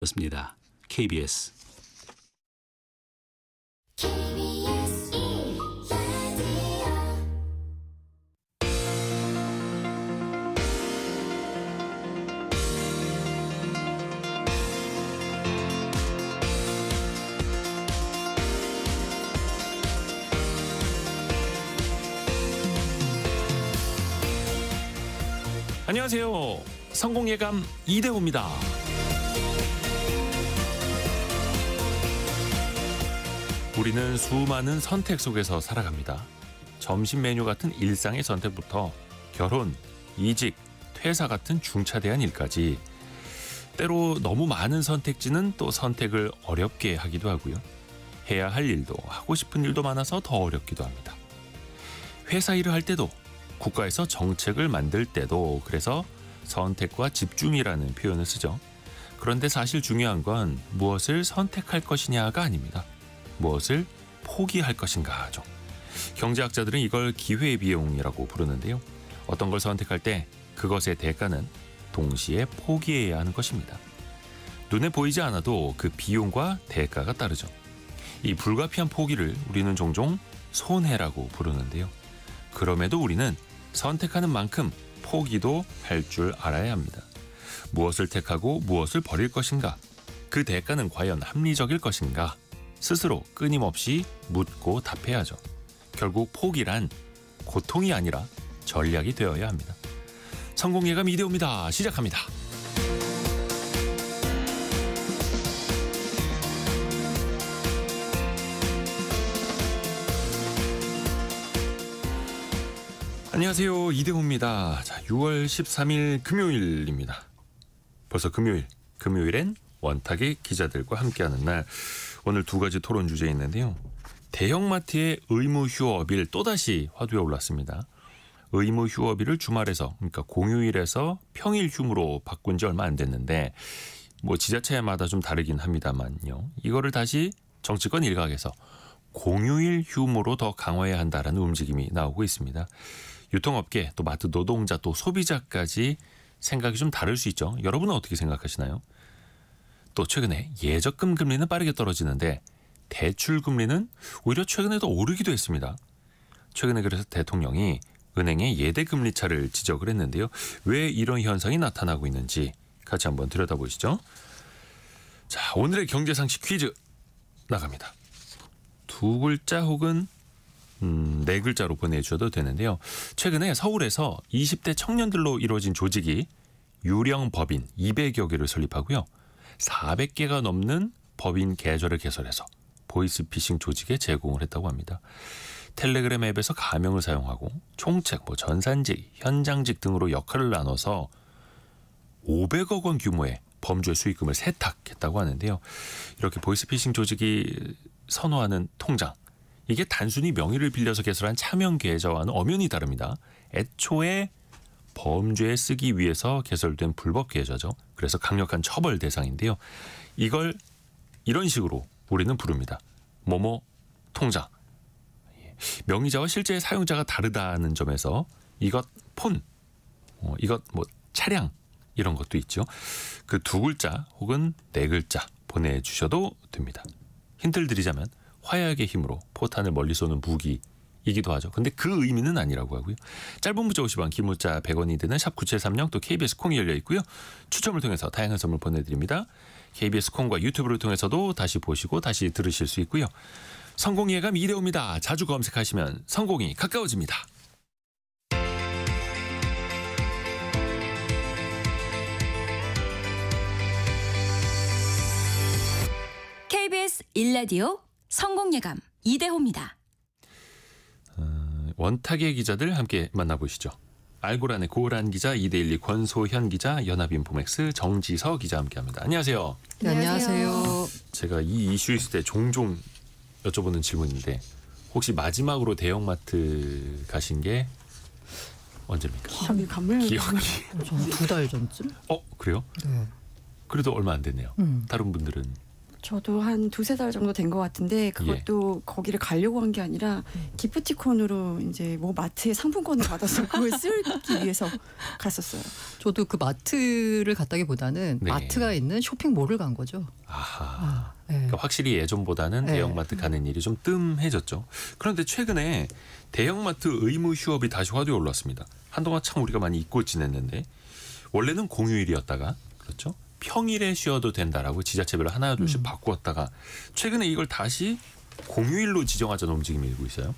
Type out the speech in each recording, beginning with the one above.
습니다. KBS. 안녕하세요. 성공예감 이대호입니다. 우리는 수많은 선택 속에서 살아갑니다. 점심 메뉴 같은 일상의 선택부터 결혼, 이직, 퇴사 같은 중차대한 일까지 때로 너무 많은 선택지는 또 선택을 어렵게 하기도 하고요. 해야 할 일도 하고 싶은 일도 많아서 더 어렵기도 합니다. 회사 일을 할 때도 국가에서 정책을 만들 때도 그래서 선택과 집중이라는 표현을 쓰죠. 그런데 사실 중요한 건 무엇을 선택할 것이냐가 아닙니다. 무엇을 포기할 것인가죠. 경제학자들은 이걸 기회 비용이라고 부르는데요. 어떤 걸 선택할 때 그것의 대가는 동시에 포기해야 하는 것입니다. 눈에 보이지 않아도 그 비용과 대가가 따르죠. 이 불가피한 포기를 우리는 종종 손해라고 부르는데요. 그럼에도 우리는 선택하는 만큼 포기도 할 줄 알아야 합니다. 무엇을 택하고 무엇을 버릴 것인가? 그 대가는 과연 합리적일 것인가? 스스로 끊임없이 묻고 답해야죠. 결국 포기란 고통이 아니라 전략이 되어야 합니다. 성공예감 이대호입니다. 시작합니다. 안녕하세요. 이대호입니다. 자, 6월 13일 금요일입니다. 벌써 금요일. 금요일엔 원탁의 기자들과 함께하는 날. 오늘 두 가지 토론 주제 있는데요. 대형마트의 의무 휴업일 또다시 화두에 올랐습니다. 의무 휴업일을 주말에서, 그러니까 공휴일에서 평일 휴무로 바꾼 지 얼마 안 됐는데 지자체마다 좀 다르긴 합니다만요. 이거를 다시 정치권 일각에서 공휴일 휴무로 더 강화해야 한다라는 움직임이 나오고 있습니다. 유통업계, 또 마트 노동자, 또 소비자까지 생각이 좀 다를 수 있죠. 여러분은 어떻게 생각하시나요? 또 최근에 예적금 금리는 빠르게 떨어지는데 대출 금리는 오히려 최근에도 오르기도 했습니다. 최근에 그래서 대통령이 은행의 예대 금리 차를 지적을 했는데요. 왜 이런 현상이 나타나고 있는지 같이 한번 들여다보시죠. 자, 오늘의 경제상식 퀴즈 나갑니다. 두 글자 혹은 네 글자로 보내주셔도 되는데요. 최근에 서울에서 20대 청년들로 이루어진 조직이 유령 법인 200여 개를 설립하고요. 400개가 넘는 법인 계좌를 개설해서 보이스피싱 조직에 제공을 했다고 합니다. 텔레그램 앱에서 가명을 사용하고 총책, 전산직, 현장직 등으로 역할을 나눠서 500억 원 규모의 범죄 수익금을 세탁했다고 하는데요. 이렇게 보이스피싱 조직이 선호하는 통장, 이게 단순히 명의를 빌려서 개설한 차명 계좌와는 엄연히 다릅니다. 애초에 범죄에 쓰기 위해서 개설된 불법 계좌죠. 그래서 강력한 처벌 대상인데요. 이걸 이런 식으로 우리는 부릅니다. 뭐뭐 통장. 명의자와 실제 사용자가 다르다는 점에서 이것 폰, 이것 차량 이런 것도 있죠. 그 두 글자 혹은 네 글자 보내주셔도 됩니다. 힌트를 드리자면 화약의 힘으로 포탄을 멀리 쏘는 무기이기도 하죠. 근데 그 의미는 아니라고 하고요. 짧은 문자 50원, 긴 문자 100원이 드는 샵 9730, 또 KBS 콩이 열려 있고요. 추첨을 통해서 다양한 선물 보내드립니다. KBS 콩과 유튜브를 통해서도 다시 보시고 다시 들으실 수 있고요. 성공예감 이대호입니다. 자주 검색하시면 성공이 가까워집니다. KBS 1라디오 성공예감 이대호입니다. 원탁의 기자들 함께 만나보시죠. 알고란의 고란 기자, 2대12 권소현 기자, 연합인포맥스 정지서 기자 함께합니다. 안녕하세요. 네, 안녕하세요. 제가 이 이슈 있을 때 종종 여쭤보는 질문인데 혹시 마지막으로 대형마트 가신 게 언제입니까? 기억이 2달 전쯤? 그래요? 네. 그래도 얼마 안 됐네요. 다른 분들은 저도 한 두세 달 정도 된 것 같은데 그것도 거기를 가려고 한 게 아니라 기프티콘으로 이제 뭐 마트에 상품권을 받아서 그걸 쓰기 위해서 갔었어요. 저도 그 마트를 갔다기보다는 네. 마트가 있는 쇼핑몰을 간 거죠. 아하. 네. 그러니까 확실히 예전보다는 네. 대형마트 가는 일이 좀 뜸해졌죠. 그런데 최근에 대형마트 의무 휴업이 다시 화두에 올랐습니다. 한동안 참 우리가 많이 잊고 지냈는데 원래는 공휴일이었다가 그렇죠. 평일에 쉬어도 된다라고 지자체별로 하나 둘씩 바꾸었다가 최근에 이걸 다시 공휴일로 지정하자는 움직임이 일고 있어요.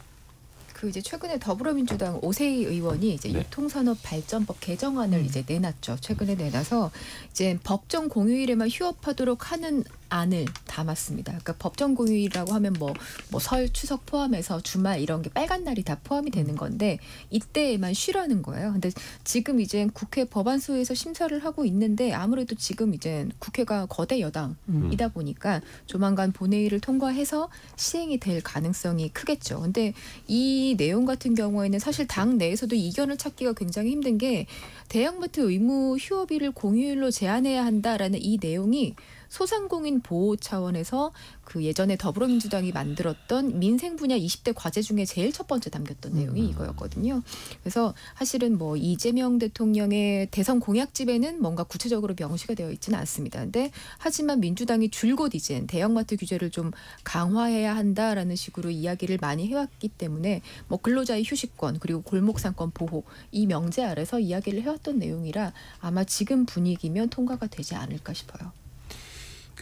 그 이제 최근에 더불어민주당 오세희 의원이 이제 네. 유통산업발전법 개정안을 이제 내놨죠. 최근에 내놔서 이제 법정 공휴일에만 휴업하도록 하는 안을 담았습니다. 그러니까 법정 공휴일이라고 하면 뭐 설, 추석 포함해서 주말 이런 게 빨간 날이 다 포함이 되는 건데 이때에만 쉬라는 거예요. 근데 지금 이제 국회 법안소에서 심사를 하고 있는데 아무래도 지금 이제 국회가 거대 여당이다 보니까 조만간 본회의를 통과해서 시행이 될 가능성이 크겠죠. 근데 이 내용 같은 경우에는 사실 당 내에서도 이견을 찾기가 굉장히 힘든 게 대형마트 의무 휴업일을 공휴일로 제한해야 한다라는 이 내용이 소상공인 보호 차원에서 그 예전에 더불어민주당이 만들었던 민생 분야 20대 과제 중에 제일 첫 번째 담겼던 내용이 이거였거든요. 그래서 사실은 뭐 이재명 대통령의 대선 공약집에는 뭔가 구체적으로 명시가 되어 있지는 않습니다. 근데 하지만 민주당이 줄곧 이제 대형마트 규제를 좀 강화해야 한다라는 식으로 이야기를 많이 해왔기 때문에 뭐 근로자의 휴식권 그리고 골목상권 보호 이 명제 아래서 이야기를 해왔던 내용이라 아마 지금 분위기면 통과가 되지 않을까 싶어요.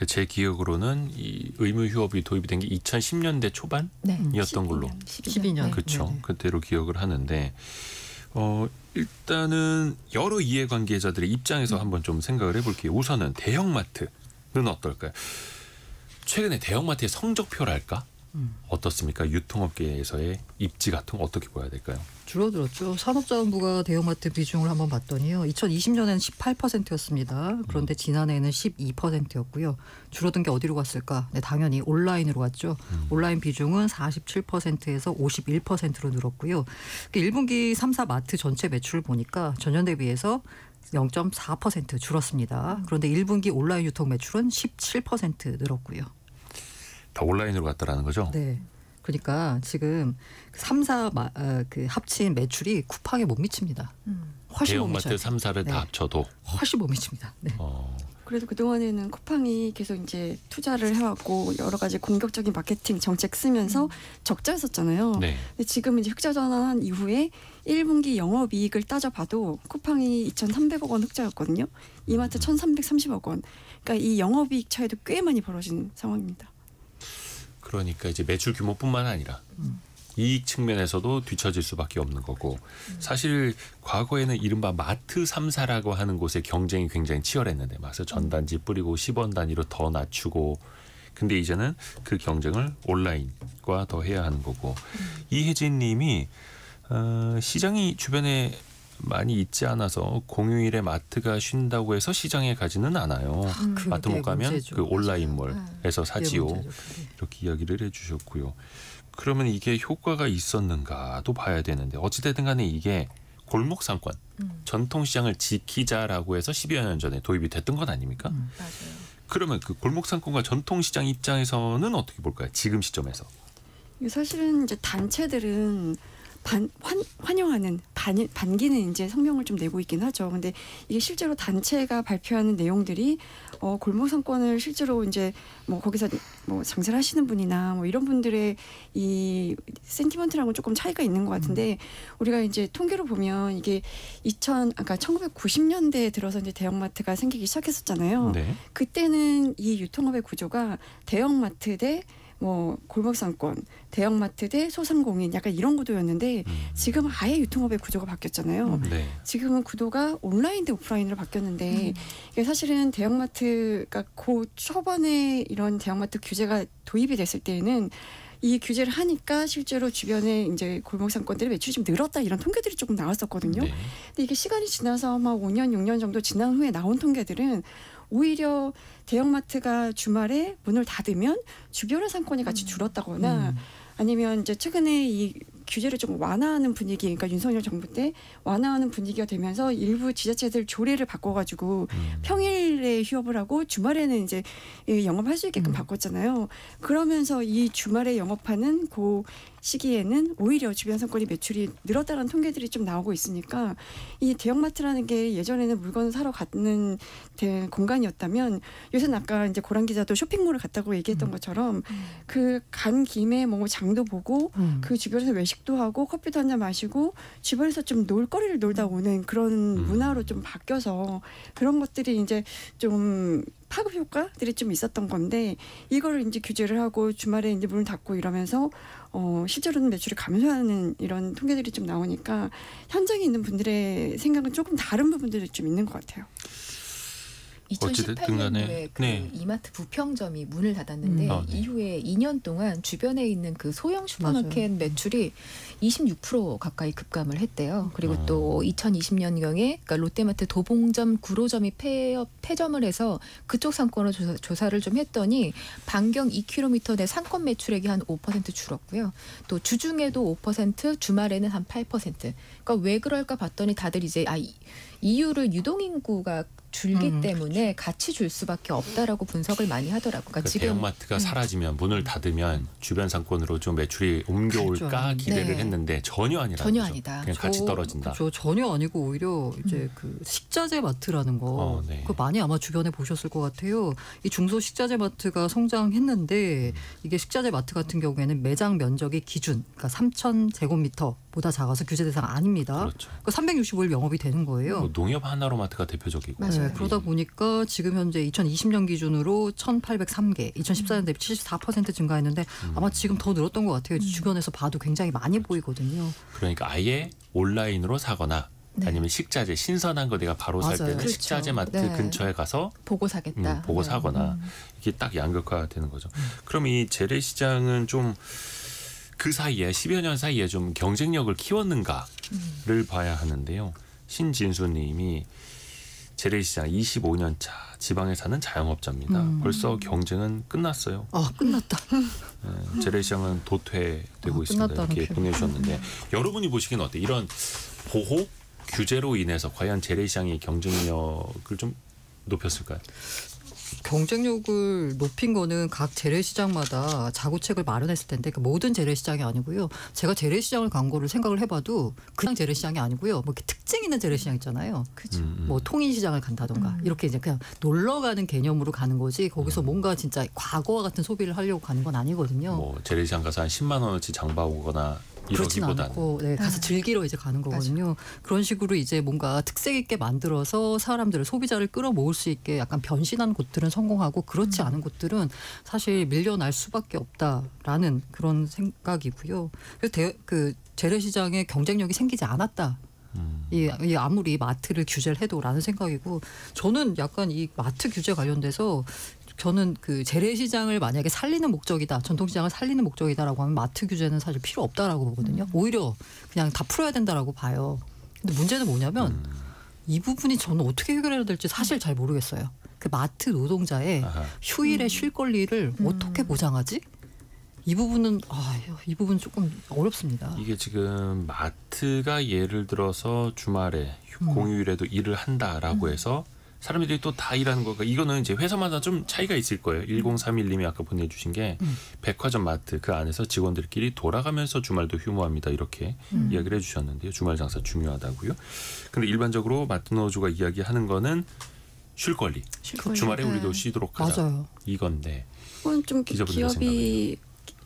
제 기억으로는 이 의무 휴업이 도입이 된 게 2010년대 초반이었던 걸로 12년. 네. 그렇죠. 네네. 그때로 기억을 하는데 일단은 여러 이해관계자들의 입장에서 한번 좀 생각을 해볼게요. 우선은 대형마트는 어떨까요? 최근에 대형마트의 성적표랄까? 어떻습니까? 유통업계에서의 입지 같은 거 어떻게 봐야 될까요? 줄어들었죠. 산업자원부가 대형마트 비중을 한번 봤더니요. 2020년에는 18%였습니다. 그런데 지난해에는 12%였고요. 줄어든 게 어디로 갔을까? 네, 당연히 온라인으로 갔죠. 온라인 비중은 47%에서 51%로 늘었고요. 1분기 3사 마트 전체 매출을 보니까 전년 대비해서 0.4% 줄었습니다. 그런데 1분기 온라인 유통 매출은 17% 늘었고요. 다 온라인으로 갔다라는 거죠? 네. 그러니까 지금 3사 그 합친 매출이 쿠팡에 못 미칩니다. 훨씬 못 대형마트 미쳐요. 3사를 네. 다 합쳐도 훨씬 못 미칩니다. 네. 그래도 그동안에는 쿠팡이 계속 이제 투자를 해왔고 여러 가지 공격적인 마케팅 정책 쓰면서 적자였었잖아요. 네. 근데 지금 이제 흑자 전환한 이후에 1분기 영업이익을 따져봐도 쿠팡이 2,300억 원 흑자였거든요. 이마트 1,330억 원. 그러니까 이 영업이익 차이도 꽤 많이 벌어진 상황입니다. 그러니까 이제 매출 규모뿐만 아니라 이익 측면에서도 뒤처질 수밖에 없는 거고 사실 과거에는 이른바 마트 3사라고 하는 곳의 경쟁이 굉장히 치열했는데 막서 전단지 뿌리고 10원 단위로 더 낮추고 근데 이제는 그 경쟁을 온라인과 더 해야 하는 거고 이혜진 님이 시장이 주변에 많이 있지 않아서 공휴일에 마트가 쉰다고 해서 시장에 가지는 않아요. 마트 못 가면 문제죠. 그 온라인몰에서 사지요. 문제죠, 그게. 이렇게 이야기를 해주셨고요. 그러면 이게 효과가 있었는가도 봐야 되는데 어찌됐든 간에 이게 골목상권, 전통시장을 지키자라고 해서 10여 년 전에 도입이 됐던 건 아닙니까? 맞아요. 그러면 그 골목상권과 전통시장 입장에서는 어떻게 볼까요? 지금 시점에서. 사실은 이제 단체들은 환영하는 반기는 이제 성명을 좀 내고 있긴 하죠. 근데 이게 실제로 단체가 발표하는 내용들이 골목 상권을 실제로 이제 뭐 거기서 뭐 장사를 하시는 분이나 뭐 이런 분들의 이 센티먼트랑은 조금 차이가 있는 것 같은데 우리가 이제 통계로 보면 이게 1990년대에 들어서 이제 대형마트가 생기기 시작했었잖아요. 네. 그때는 이 유통업의 구조가 대형마트 대 뭐 골목상권, 대형마트 대 소상공인 약간 이런 구도였는데 지금은 아예 유통업의 구조가 바뀌었잖아요. 네. 지금은 구도가 온라인 대 오프라인으로 바뀌었는데 이게 사실은 대형마트가 그 초반에 이런 대형마트 규제가 도입이 됐을 때에는 이 규제를 하니까 실제로 주변에 이제 골목상권들의 매출이 좀 늘었다 이런 통계들이 조금 나왔었거든요. 네. 근데 이게 시간이 지나서 막 5년, 6년 정도 지난 후에 나온 통계들은 오히려 대형마트가 주말에 문을 닫으면 주변의 상권이 같이 줄었다거나 아니면 이제 최근에 이 규제를 좀 완화하는 분위기, 그러니까 윤석열 정부 때 완화하는 분위기가 되면서 일부 지자체들 조례를 바꿔가지고 평일에 휴업을 하고 주말에는 이제 영업할 수 있게끔 바꿨잖아요. 그러면서 이 주말에 영업하는 그 시기에는 오히려 주변 상권이 매출이 늘었다는 통계들이 좀 나오고 있으니까 이 대형마트라는 게 예전에는 물건을 사러 가는 공간이었다면 요새는 아까 이제 고란 기자도 쇼핑몰을 갔다고 얘기했던 것처럼 그 간 김에 뭐 장도 보고 그 주변에서 외식도 하고 커피도 한잔 마시고 주변에서 좀 놀거리를 놀다 오는 그런 문화로 좀 바뀌어서 그런 것들이 이제 좀 파급 효과들이 좀 있었던 건데 이거를 이제 규제를 하고 주말에 이제 문을 닫고 이러면서 실제로는 매출이 감소하는 이런 통계들이 좀 나오니까 현장에 있는 분들의 생각은 조금 다른 부분들이 좀 있는 것 같아요. 2018년도에 그 네. 이마트 부평점이 문을 닫았는데 네. 이후에 2년 동안 주변에 있는 그 소형 슈퍼마켓 매출이 26% 가까이 급감을 했대요. 그리고 또 2020년경에 그러니까 롯데마트 도봉점, 구로점이 폐점을 해서 그쪽 상권을 조사를 좀 했더니 반경 2km 내 상권 매출액이 한 5% 줄었고요. 또 주중에도 5%, 주말에는 한 8%. 그러니까 왜 그럴까 봤더니 다들 이제 이유를 유동인구가 줄기 때문에 같이 줄 수밖에 없다라고 분석을 많이 하더라고요. 그러니까 그 지금 대형마트가 사라지면 문을 닫으면 주변 상권으로 좀 매출이 옮겨올까 그렇죠. 기대를 네. 했는데 전혀 아니라는 전혀 거죠. 아니다. 그냥 같이 떨어진다. 그렇죠. 전혀 아니고 오히려 이제 그 식자재 마트라는 거 네. 그거 많이 아마 주변에 보셨을 것 같아요. 이 중소 식자재 마트가 성장했는데 이게 식자재 마트 같은 경우에는 매장 면적이 기준 그러니까 3,000제곱미터보다 작아서 규제 대상 아닙니다. 그렇죠. 그러니까 365일 영업이 되는 거예요. 뭐 농협 하나로마트가 대표적이고. 맞아요. 네, 그러다 보니까 지금 현재 2020년 기준으로 1,803개, 2014년 대비 74% 증가했는데 아마 지금 더 늘었던 것 같아요. 주변에서 봐도 굉장히 많이 보이거든요. 그러니까 아예 온라인으로 사거나 네. 아니면 식자재 신선한 거 내가 바로 살 맞아요. 때는 그렇죠. 식자재 마트 네. 근처에 가서 보고 사겠다. 보고 사거나 이게 딱 양극화되는 거죠. 그럼 이 재래시장은 좀 그 사이에 10여 년 사이에 좀 경쟁력을 키웠는가를 봐야 하는데요. 신진수님이 재래시장 25년 차 지방에 사는 자영업자입니다. 벌써 경쟁은 끝났어요. 아 끝났다. 네, 재래시장은 도태되고 있습니다. 끝났다는 이렇게 표현. 보내주셨는데 여러분이 보시기엔 어때요? 이런 보호 규제로 인해서 과연 재래시장이 경쟁력을 좀 높였을까요? 경쟁력을 높인 거는 각 재래시장마다 자구책을 마련했을 텐데 그 모든 재래시장이 아니고요. 제가 재래시장을 간 거를 생각을 해봐도 그냥 재래시장이 아니고요. 뭐 이렇게 특징 있는 재래시장 있잖아요. 그죠. 뭐 통인시장을 간다던가 이렇게 이제 그냥 놀러 가는 개념으로 가는 거지 거기서 뭔가 진짜 과거와 같은 소비를 하려고 가는 건 아니거든요. 뭐 재래시장 가서 한 10만 원어치 장봐오거나 그렇진 이러기보다는 않고 가서 즐기러 이제 가는 거거든요. 그런 식으로 이제 뭔가 특색 있게 만들어서 사람들을 소비자를 끌어모을 수 있게 약간 변신한 곳들은 성공하고 그렇지 않은 곳들은 사실 밀려날 수밖에 없다라는 그런 생각이고요. 그래서 그 재래시장에 경쟁력이 생기지 않았다. 이 아무리 마트를 규제를 해도라는 생각이고 저는 약간 이 마트 규제 관련돼서 저는 그 재래시장을 만약에 살리는 목적이다, 전통시장을 살리는 목적이다라고 하면 마트 규제는 사실 필요 없다라고 보거든요. 오히려 그냥 다 풀어야 된다라고 봐요. 근데 문제는 뭐냐면 이 부분이 저는 어떻게 해결해야 될지 사실 잘 모르겠어요. 그 마트 노동자의 휴일에 쉴 권리를 어떻게 보장하지? 이 부분은 이 부분 조금 어렵습니다. 이게 지금 마트가 예를 들어서 주말에 공휴일에도 일을 한다라고 해서 사람들이 또 다 일하는 거가 이거는 이제 회사마다 좀 차이가 있을 거예요. 1031님이 아까 보내주신 게 백화점 마트 그 안에서 직원들끼리 돌아가면서 주말도 휴무합니다. 이렇게 이야기를 해주셨는데요. 주말 장사 중요하다고요. 근데 일반적으로 마트 노조가 이야기하는 거는 쉴 권리. 주말에 우리도 쉬도록 하자. 맞아요. 이건데 그건 좀 기자분들 기업이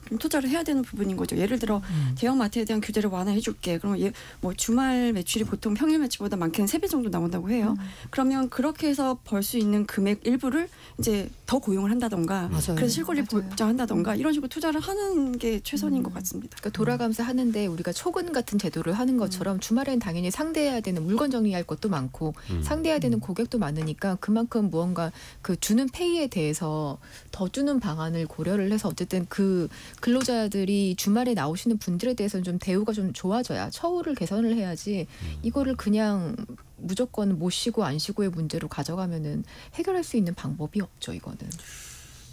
좀 투자를 해야 되는 부분인 거죠. 예를 들어 대형마트에 대한 규제를 완화해 줄게. 그러면 뭐 주말 매출이 보통 평일 매출보다 많게는 3배 정도 나온다고 해요. 그러면 그렇게 해서 벌 수 있는 금액 일부를 이제 더 고용을 한다던가 맞아요. 그래서 실권리 맞아요. 보장한다던가 이런 식으로 투자를 하는 게 최선인 것 같습니다. 그러니까 돌아가면서 하는데 우리가 초근 같은 제도를 하는 것처럼 주말엔 당연히 상대해야 되는 물건 정리할 것도 많고 상대해야 되는 고객도 많으니까 그만큼 무언가 그 주는 페이에 대해서 더 주는 방안을 고려를 해서 어쨌든 그 근로자들이 주말에 나오시는 분들에 대해서는 좀 대우가 좀 좋아져야 처우를 개선을 해야지 이거를 그냥 무조건 못 쉬고 안 쉬고의 문제로 가져가면은 해결할 수 있는 방법이 없죠, 이거는.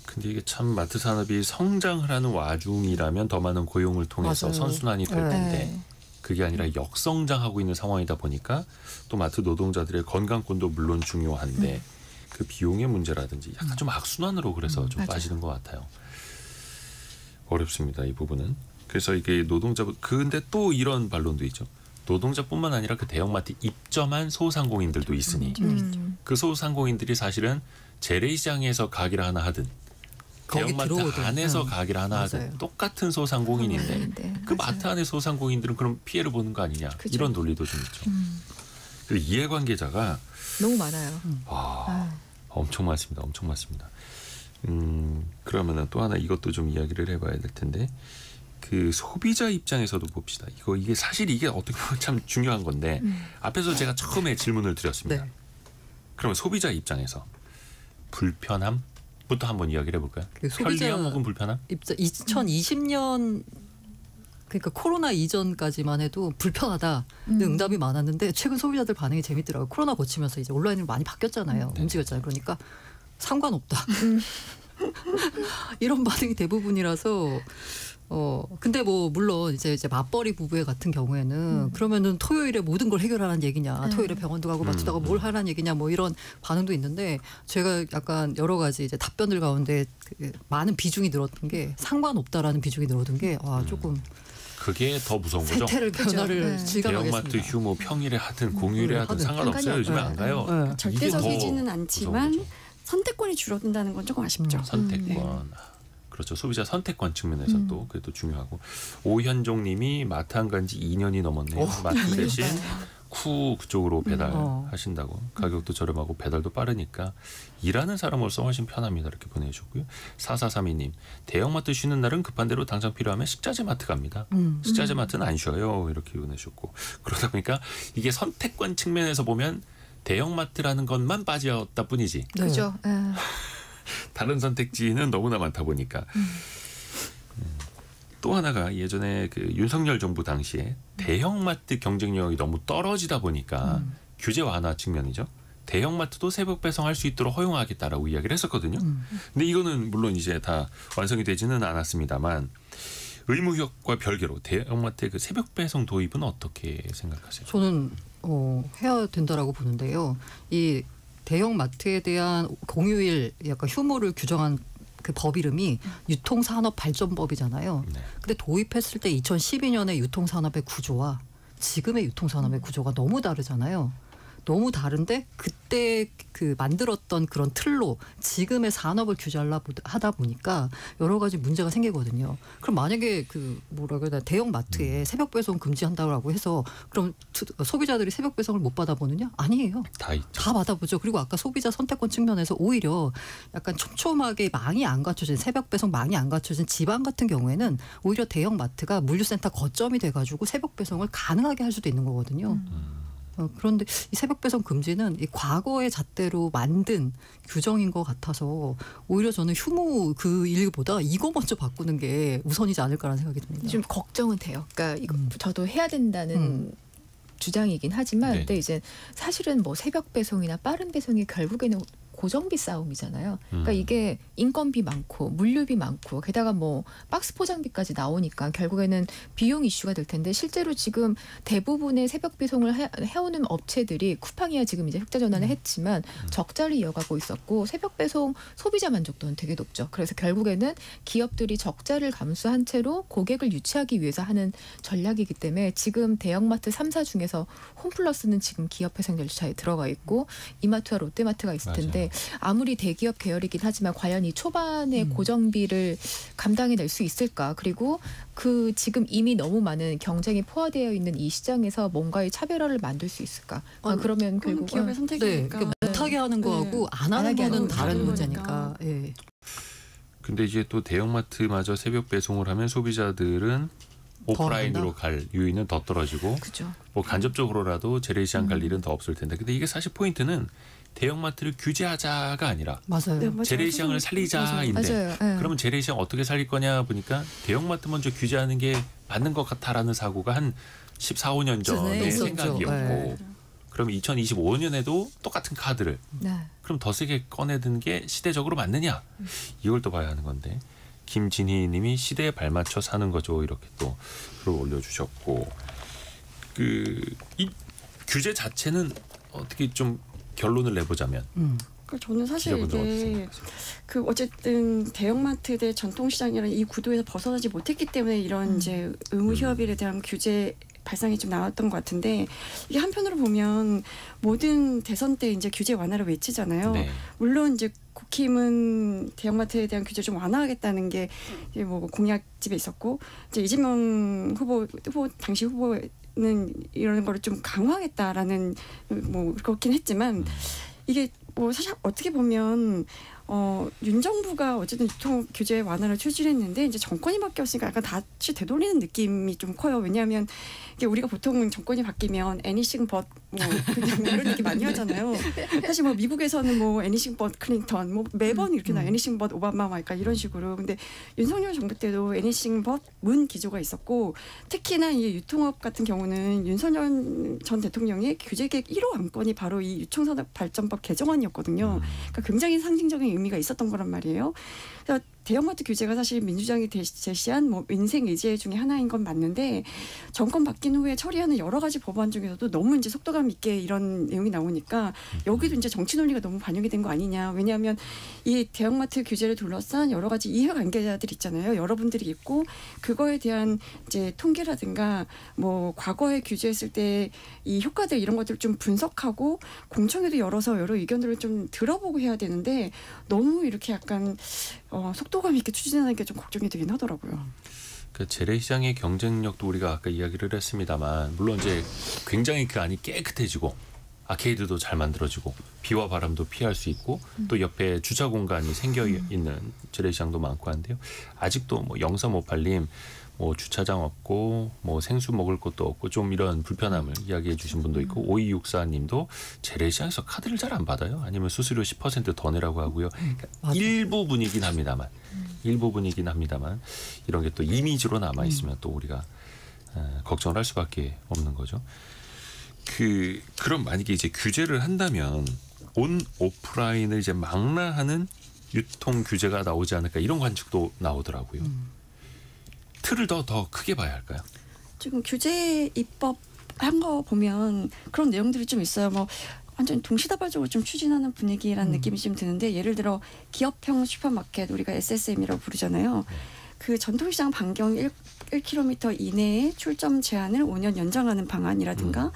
근데 이게 참 마트 산업이 성장을 하는 와중이라면 더 많은 고용을 통해서 맞아요. 선순환이 될 텐데 네. 그게 아니라 역성장하고 있는 상황이다 보니까 또 마트 노동자들의 건강권도 물론 중요한데 그 비용의 문제라든지 약간 좀 악순환으로 그래서 좀 맞아요. 빠지는 것 같아요. 어렵습니다, 이 부분은. 그래서 이게 노동자분 근데 또 이런 반론도 있죠. 노동자뿐만 아니라 그 대형마트 입점한 소상공인들도 있으니 그 소상공인들이 사실은 재래시장에서 가게를 하나 하든 거기 대형마트 들어오든. 안에서 응. 가게를 하나 하든 맞아요. 똑같은 소상공인인데 네, 그 맞아요. 마트 안의 소상공인들은 그럼 피해를 보는 거 아니냐 그죠. 이런 논리도 좀 있죠. 그리고 이해관계자가 너무 많아요. 와, 엄청 많습니다. 엄청 많습니다. 그러면은 또 하나 이것도 좀 이야기를 해봐야 될 텐데 그 소비자 입장에서도 봅시다. 이게 사실 이게 어떻게 보면 참 중요한 건데 앞에서 제가 처음에 질문을 드렸습니다. 네. 그러면 소비자 입장에서 불편함부터 한번 이야기를 해볼까요? 그 소비자 편리함 혹은 불편함? 입장 2020년 그러니까 코로나 이전까지만 해도 불편하다는 응답이 많았는데 최근 소비자들 반응이 재밌더라고요. 코로나 거치면서 이제 온라인으로 많이 바뀌었잖아요. 네. 움직였잖아요. 그러니까 상관없다. 이런 반응이 대부분이라서 근데 뭐 물론 이제 맞벌이 부부의 같은 경우에는 그러면은 토요일에 모든 걸 해결하라는 얘기냐, 토요일에 병원도 가고 마트도 가고 뭘 하라는 얘기냐, 뭐 이런 반응도 있는데 제가 약간 여러 가지 이제 답변들 가운데 그 많은 비중이 늘었던 게 상관없다라는 비중이 늘어든 게 조금 그게 더 무서운 거죠. 세태를 변화를 네. 실감하겠습니다. 대형마트 휴무 평일에 하든 공휴일에 하든 상관없어요. 상관이 요즘에 안 가요. 네. 이게 더 절대적이지는 무서운 않지만 거죠. 선택권이 줄어든다는 건 조금 아쉽죠. 선택권. 그렇죠. 소비자 선택권 측면에서 또 그게 또 중요하고 오현종님이 마트 안 간 지 2년이 넘었네요. 마트 대신 쿠 그쪽으로 배달하신다고 가격도 저렴하고 배달도 빠르니까 일하는 사람으로서 훨씬 편합니다. 이렇게 보내주셨고요. 4432님 대형마트 쉬는 날은 급한 대로 당장 필요하면 식자재 마트 갑니다. 식자재 마트는 안 쉬어요. 이렇게 보내주셨고 그러다 보니까 이게 선택권 측면에서 보면 대형마트라는 것만 빠졌다 뿐이지 네. 그죠. 다른 선택지는 너무나 많다 보니까 또 하나가 예전에 그 윤석열 정부 당시에 대형마트 경쟁력이 너무 떨어지다 보니까 규제 완화 측면이죠. 대형마트도 새벽 배송할 수 있도록 허용하겠다라고 이야기를 했었거든요. 근데 이거는 물론 이제 다 완성이 되지는 않았습니다만 의무휴업과 별개로 대형마트의 그 새벽 배송 도입은 어떻게 생각하세요? 저는 해야 된다라고 보는데요. 이 대형 마트에 대한 공휴일 약간 휴무를 규정한 그 법 이름이 유통산업발전법이잖아요. 네. 근데 도입했을 때 2012년의 유통산업의 구조와 지금의 유통산업의 구조가 너무 다르잖아요. 너무 다른데 그때 그 만들었던 그런 틀로 지금의 산업을 규제하다 보니까 여러 가지 문제가 생기거든요. 그럼 만약에 그 뭐라 그래야 되나 대형 마트에 새벽 배송 금지한다고 해서 그럼 소비자들이 새벽 배송을 못 받아보느냐? 아니에요. 다 있죠. 다 받아보죠. 그리고 아까 소비자 선택권 측면에서 오히려 약간 촘촘하게 망이 안 갖춰진 새벽 배송 망이 안 갖춰진 지방 같은 경우에는 오히려 대형 마트가 물류센터 거점이 돼가지고 새벽 배송을 가능하게 할 수도 있는 거거든요. 그런데 이 새벽 배송 금지는 이 과거의 잣대로 만든 규정인 것 같아서 오히려 저는 휴무 그 일보다 이거 먼저 바꾸는 게 우선이지 않을까라는 생각이 듭니다. 좀 걱정은 돼요. 그러니까 이거 저도 해야 된다는 주장이긴 하지만 네. 근데 이제 사실은 뭐 새벽 배송이나 빠른 배송이 결국에는 고정비 싸움이잖아요. 그러니까 이게 인건비 많고 물류비 많고 게다가 뭐 박스 포장비까지 나오니까 결국에는 비용 이슈가 될 텐데 실제로 지금 대부분의 새벽 배송을 해오는 업체들이 쿠팡이야 지금 이제 흑자 전환을 했지만 적자를 이어가고 있었고 새벽 배송 소비자 만족도는 되게 높죠. 그래서 결국에는 기업들이 적자를 감수한 채로 고객을 유치하기 위해서 하는 전략이기 때문에 지금 대형마트 3사 중에서 홈플러스는 지금 기업회생 절차에 들어가 있고 이마트와 롯데마트가 있을 텐데 아무리 대기업 계열이긴 하지만 과연 이 초반의 고정비를 감당해낼 수 있을까? 그리고 그 지금 이미 너무 많은 경쟁이 포화되어 있는 이 시장에서 뭔가의 차별화를 만들 수 있을까? 그러면 결국 기업의 선택이니까. 그러니까 못하게 하는 거하고 안 하는 하게 거는 하는 다른 거니까. 문제니까. 예. 근데 이제 또 대형마트마저 새벽 배송을 하면 소비자들은 오프라인으로 갈 유인은 더 떨어지고 그죠. 뭐 간접적으로라도 재래시장 갈 일은 더 없을 텐데 근데 이게 사실 포인트는 대형마트를 규제하자가 아니라 맞아요. 네, 맞아요. 재래시장을 살리자인데 맞아요. 그러면 재래시장 어떻게 살릴 거냐 보니까 대형마트 먼저 규제하는 게 맞는 것 같다라는 사고가 한 14, 15년 전의 있었죠. 생각이었고 네. 그럼 2025년에도 똑같은 카드를 네. 그럼 더 세게 꺼내든 게 시대적으로 맞느냐? 이걸 또 봐야 하는 건데 김진희 님이 시대에 발맞춰 사는 거죠. 이렇게 또 글을 올려주셨고 이 규제 자체는 어떻게 좀 결론을 내보자면 저는 사실 기자분들 어떻게 이게 생각하세요? 어쨌든 대형마트 대 전통시장이라는 이 구도에서 벗어나지 못했기 때문에 이런 이제 의무 휴업일에 대한 규제 발상이 좀 나왔던 것 같은데 이게 한편으로 보면 모든 대선 때 이제 규제 완화를 외치잖아요. 네. 물론 이제 국힘은 대형마트에 대한 규제 좀 완화하겠다는 게 이제 뭐 공약집에 있었고 이제 이재명 후보 당시 후보는 이런 거를 좀 강화하겠다라는 뭐 그렇긴 했지만 이게 뭐 사실 어떻게 보면 윤 정부가 어쨌든 유통 규제 완화를 추진했는데 이제 정권이 바뀌었으니까 약간 다시 되돌리는 느낌이 좀 커요. 왜냐하면 이게 우리가 보통 정권이 바뀌면 anything but 뭐 그냥 이런 얘기 많이 하잖아요. 사실 뭐 미국에서는 뭐 anything but 클린턴 뭐 매번 이렇게 나 anything but 오바마 막 약간 이런 식으로. 근데 윤석열 정부 때도 anything but 문 기조가 있었고 특히나 이 유통업 같은 경우는 윤석열 전 대통령의 규제계획 1호 안건이 바로 이 유통산업발전법 개정안이었거든요. 그러니까 굉장히 상징적인 의미가 있었던 거란 말이에요. 그래서 대형마트 규제가 사실 민주당이 제시한 뭐 민생 의제 중에 하나인 건 맞는데 정권 바뀐 후에 처리하는 여러 가지 법안 중에서도 너무 이제 속도감 있게 이런 내용이 나오니까 여기도 이제 정치 논리가 너무 반영이 된 거 아니냐. 왜냐하면 이 대형마트 규제를 둘러싼 여러 가지 이해관계자들 있잖아요. 여러분들이 있고 그거에 대한 이제 통계라든가 뭐 과거에 규제했을 때 이 효과들 이런 것들을 좀 분석하고 공청회도 열어서 여러 의견들을 좀 들어보고 해야 되는데 너무 이렇게 약간 속도감 있게 추진하는 게 좀 걱정이 되긴 하더라고요. 그 재래시장의 경쟁력도 우리가 아까 이야기를 했습니다만 물론 이제 굉장히 그 안이 깨끗해지고 아케이드도 잘 만들어지고 비와 바람도 피할 수 있고 또 옆에 주차 공간이 생겨 있는 재래시장도 많고 한데요. 아직도 뭐 0358님 뭐 주차장 없고 뭐 생수 먹을 것도 없고 좀 이런 불편함을 이야기해 주신 분도 있고 5264님도 재래시장에서 카드를 잘 안 받아요. 아니면 수수료 10% 더 내라고 하고요. 그러니까 일부분이긴 합니다만 이런 게 또 이미지로 남아 있으면 또 우리가 걱정을 할 수밖에 없는 거죠. 그럼 만약에 이제 규제를 한다면 온 오프라인을 이제 망라하는 유통 규제가 나오지 않을까 이런 관측도 나오더라고요. 틀을 더 크게 봐야 할까요? 지금 규제 입법 한 거 보면 그런 내용들이 좀 있어요. 뭐 완전 동시다발적으로 좀 추진하는 분위기라는 느낌이 좀 드는데 예를 들어 기업형 슈퍼마켓 우리가 SSM이라고 부르잖아요. 그 전통시장 반경 1km 이내에 출점 제한을 5년 연장하는 방안이라든가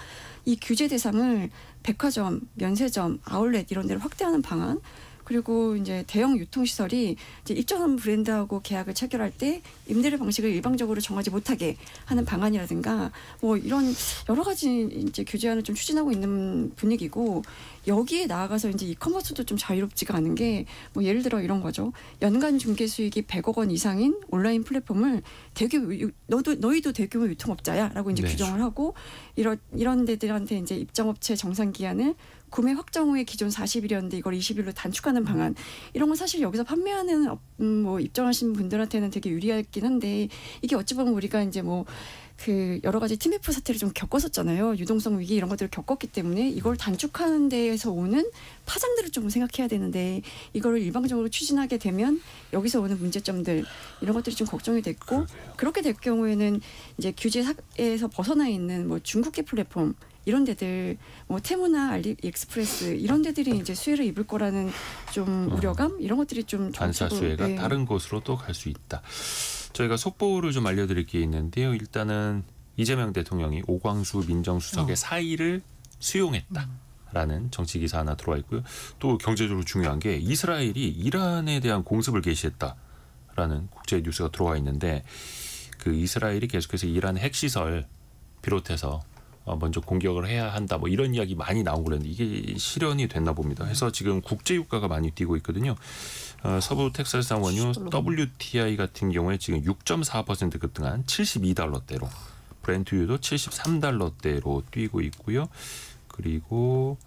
이 규제 대상을 백화점, 면세점, 아울렛 이런 데를 확대하는 방안 그리고 이제 대형 유통시설이 이제 입점한 브랜드하고 계약을 체결할 때 임대료 방식을 일방적으로 정하지 못하게 하는 방안이라든가 뭐 이런 여러 가지 이제 규제안을 좀 추진하고 있는 분위기고 여기에 나아가서 이제 이커머스도 좀 자유롭지가 않은 게 뭐 예를 들어 이런 거죠. 연간 중개 수익이 100억 원 이상인 온라인 플랫폼을 너희도 대규모 유통업자야라고 이제 네. 규정을 하고 이런 데들한테 이제 입점업체 정상 기한을 구매 확정 후에 기존 40일이었는데 이걸 20일로 단축하는 방안 이런 건 사실 여기서 판매하는 뭐 입점하신 분들한테는 되게 유리하긴 한데 이게 어찌 보면 우리가 이제 뭐 그 여러 가지 TMF 사태를 좀 겪었었잖아요. 유동성 위기 이런 것들을 겪었기 때문에 이걸 단축하는 데에서 오는 파장들을 좀 생각해야 되는데 이거를 일방적으로 추진하게 되면 여기서 오는 문제점들 이런 것들이 좀 걱정이 됐고 그렇게 될 경우에는 이제 규제에서 벗어나 있는 뭐 중국계 플랫폼 이런 데들 뭐 테무나 알리익스프레스 이런 데들이 이제 수혜를 입을 거라는 좀 우려감 이런 것들이 좀 반사 수혜가 네. 다른 곳으로 또 갈 수 있다. 저희가 속보를 좀 알려드릴 게 있는데요. 일단은 이재명 대통령이 오광수 민정수석의 사의를 수용했다라는 정치 기사 하나 들어와 있고요. 또 경제적으로 중요한 게 이스라엘이 이란에 대한 공습을 개시했다라는 국제 뉴스가 들어와 있는데 그 이스라엘이 계속해서 이란 핵시설 비롯해서 먼저 공격을 해야 한다 뭐 이런 이야기 많이 나오고 그랬는데 이게 실현이 됐나 봅니다. 해서 지금 국제 유가가 많이 뛰고 있거든요. 서부 텍사스산 원유 WTI 같은 경우에 지금 6.4% 급등한 72달러대로 브렌트유도 73달러대로 뛰고 있고요. 그리고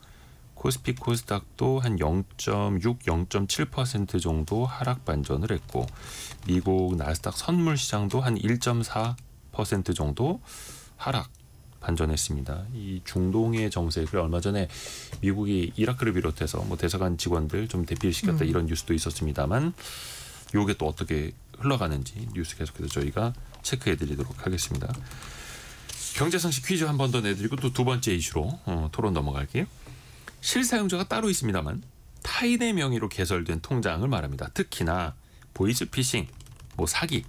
코스피 코스닥도 한 0.6, 0.7% 정도 하락 반전을 했고 미국 나스닥 선물 시장도 한 1.4% 정도 하락 반전했습니다. 이 중동의 정세, 그래 얼마 전에 미국이 이라크를 비롯해서 뭐 대사관 직원들 좀 대피시켰다 이런 뉴스도 있었습니다만 이게 또 어떻게 흘러가는지 뉴스 계속해서 저희가 체크해드리도록 하겠습니다. 경제상식 퀴즈 한 번 더 내드리고 또 두 번째 이슈로 토론 넘어갈게요. 실사용자가 따로 있습니다만 타인의 명의로 개설된 통장을 말합니다. 특히나 보이스피싱, 뭐 사기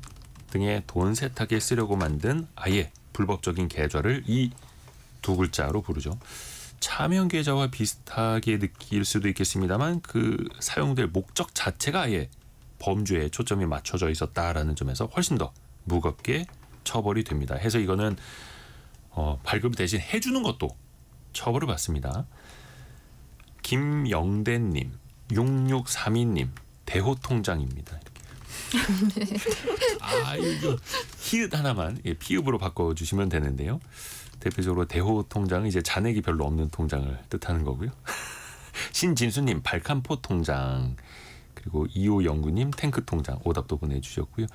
등의 돈 세탁에 쓰려고 만든 아예 불법적인 계좌를 이 두 글자로 부르죠. 차명 계좌와 비슷하게 느낄 수도 있겠습니다만 그 사용될 목적 자체가 아예 범죄에 초점이 맞춰져 있었다라는 점에서 훨씬 더 무겁게 처벌이 됩니다. 해서 이거는 발급 대신 해주는 것도 처벌을 받습니다. 김영대님, 6632님, 대호통장입니다. 이렇게. 이거 히읗 하나만 피읍으로 바꿔주시면 되는데요. 대표적으로 대호통장은 이제 잔액이 별로 없는 통장을 뜻하는 거고요. 신진수님, 발칸포 통장, 그리고 2509님, 탱크 통장 오답도 보내주셨고요.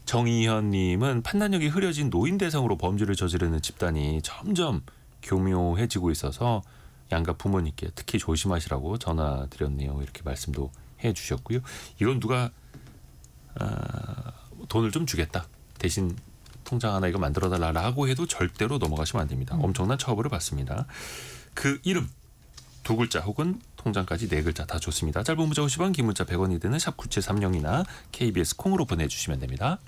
정희현님은 판단력이 흐려진 노인 대상으로 범죄를 저지르는 집단이 점점 교묘해지고 있어서 양가 부모님께 특히 조심하시라고 전화드렸네요. 이렇게 말씀도 해주셨고요. 이건 누가 돈을 좀 주겠다, 대신 통장 하나 이거 만들어달라고 해도 절대로 넘어가시면 안 됩니다. 엄청난 처벌을 받습니다. 그 이름 두 글자 혹은 통장까지 네 글자 다 좋습니다. 짧은 문자 50원, 긴 문자 100원이 드는 샵 9730이나 KBS 콩으로 보내주시면 됩니다.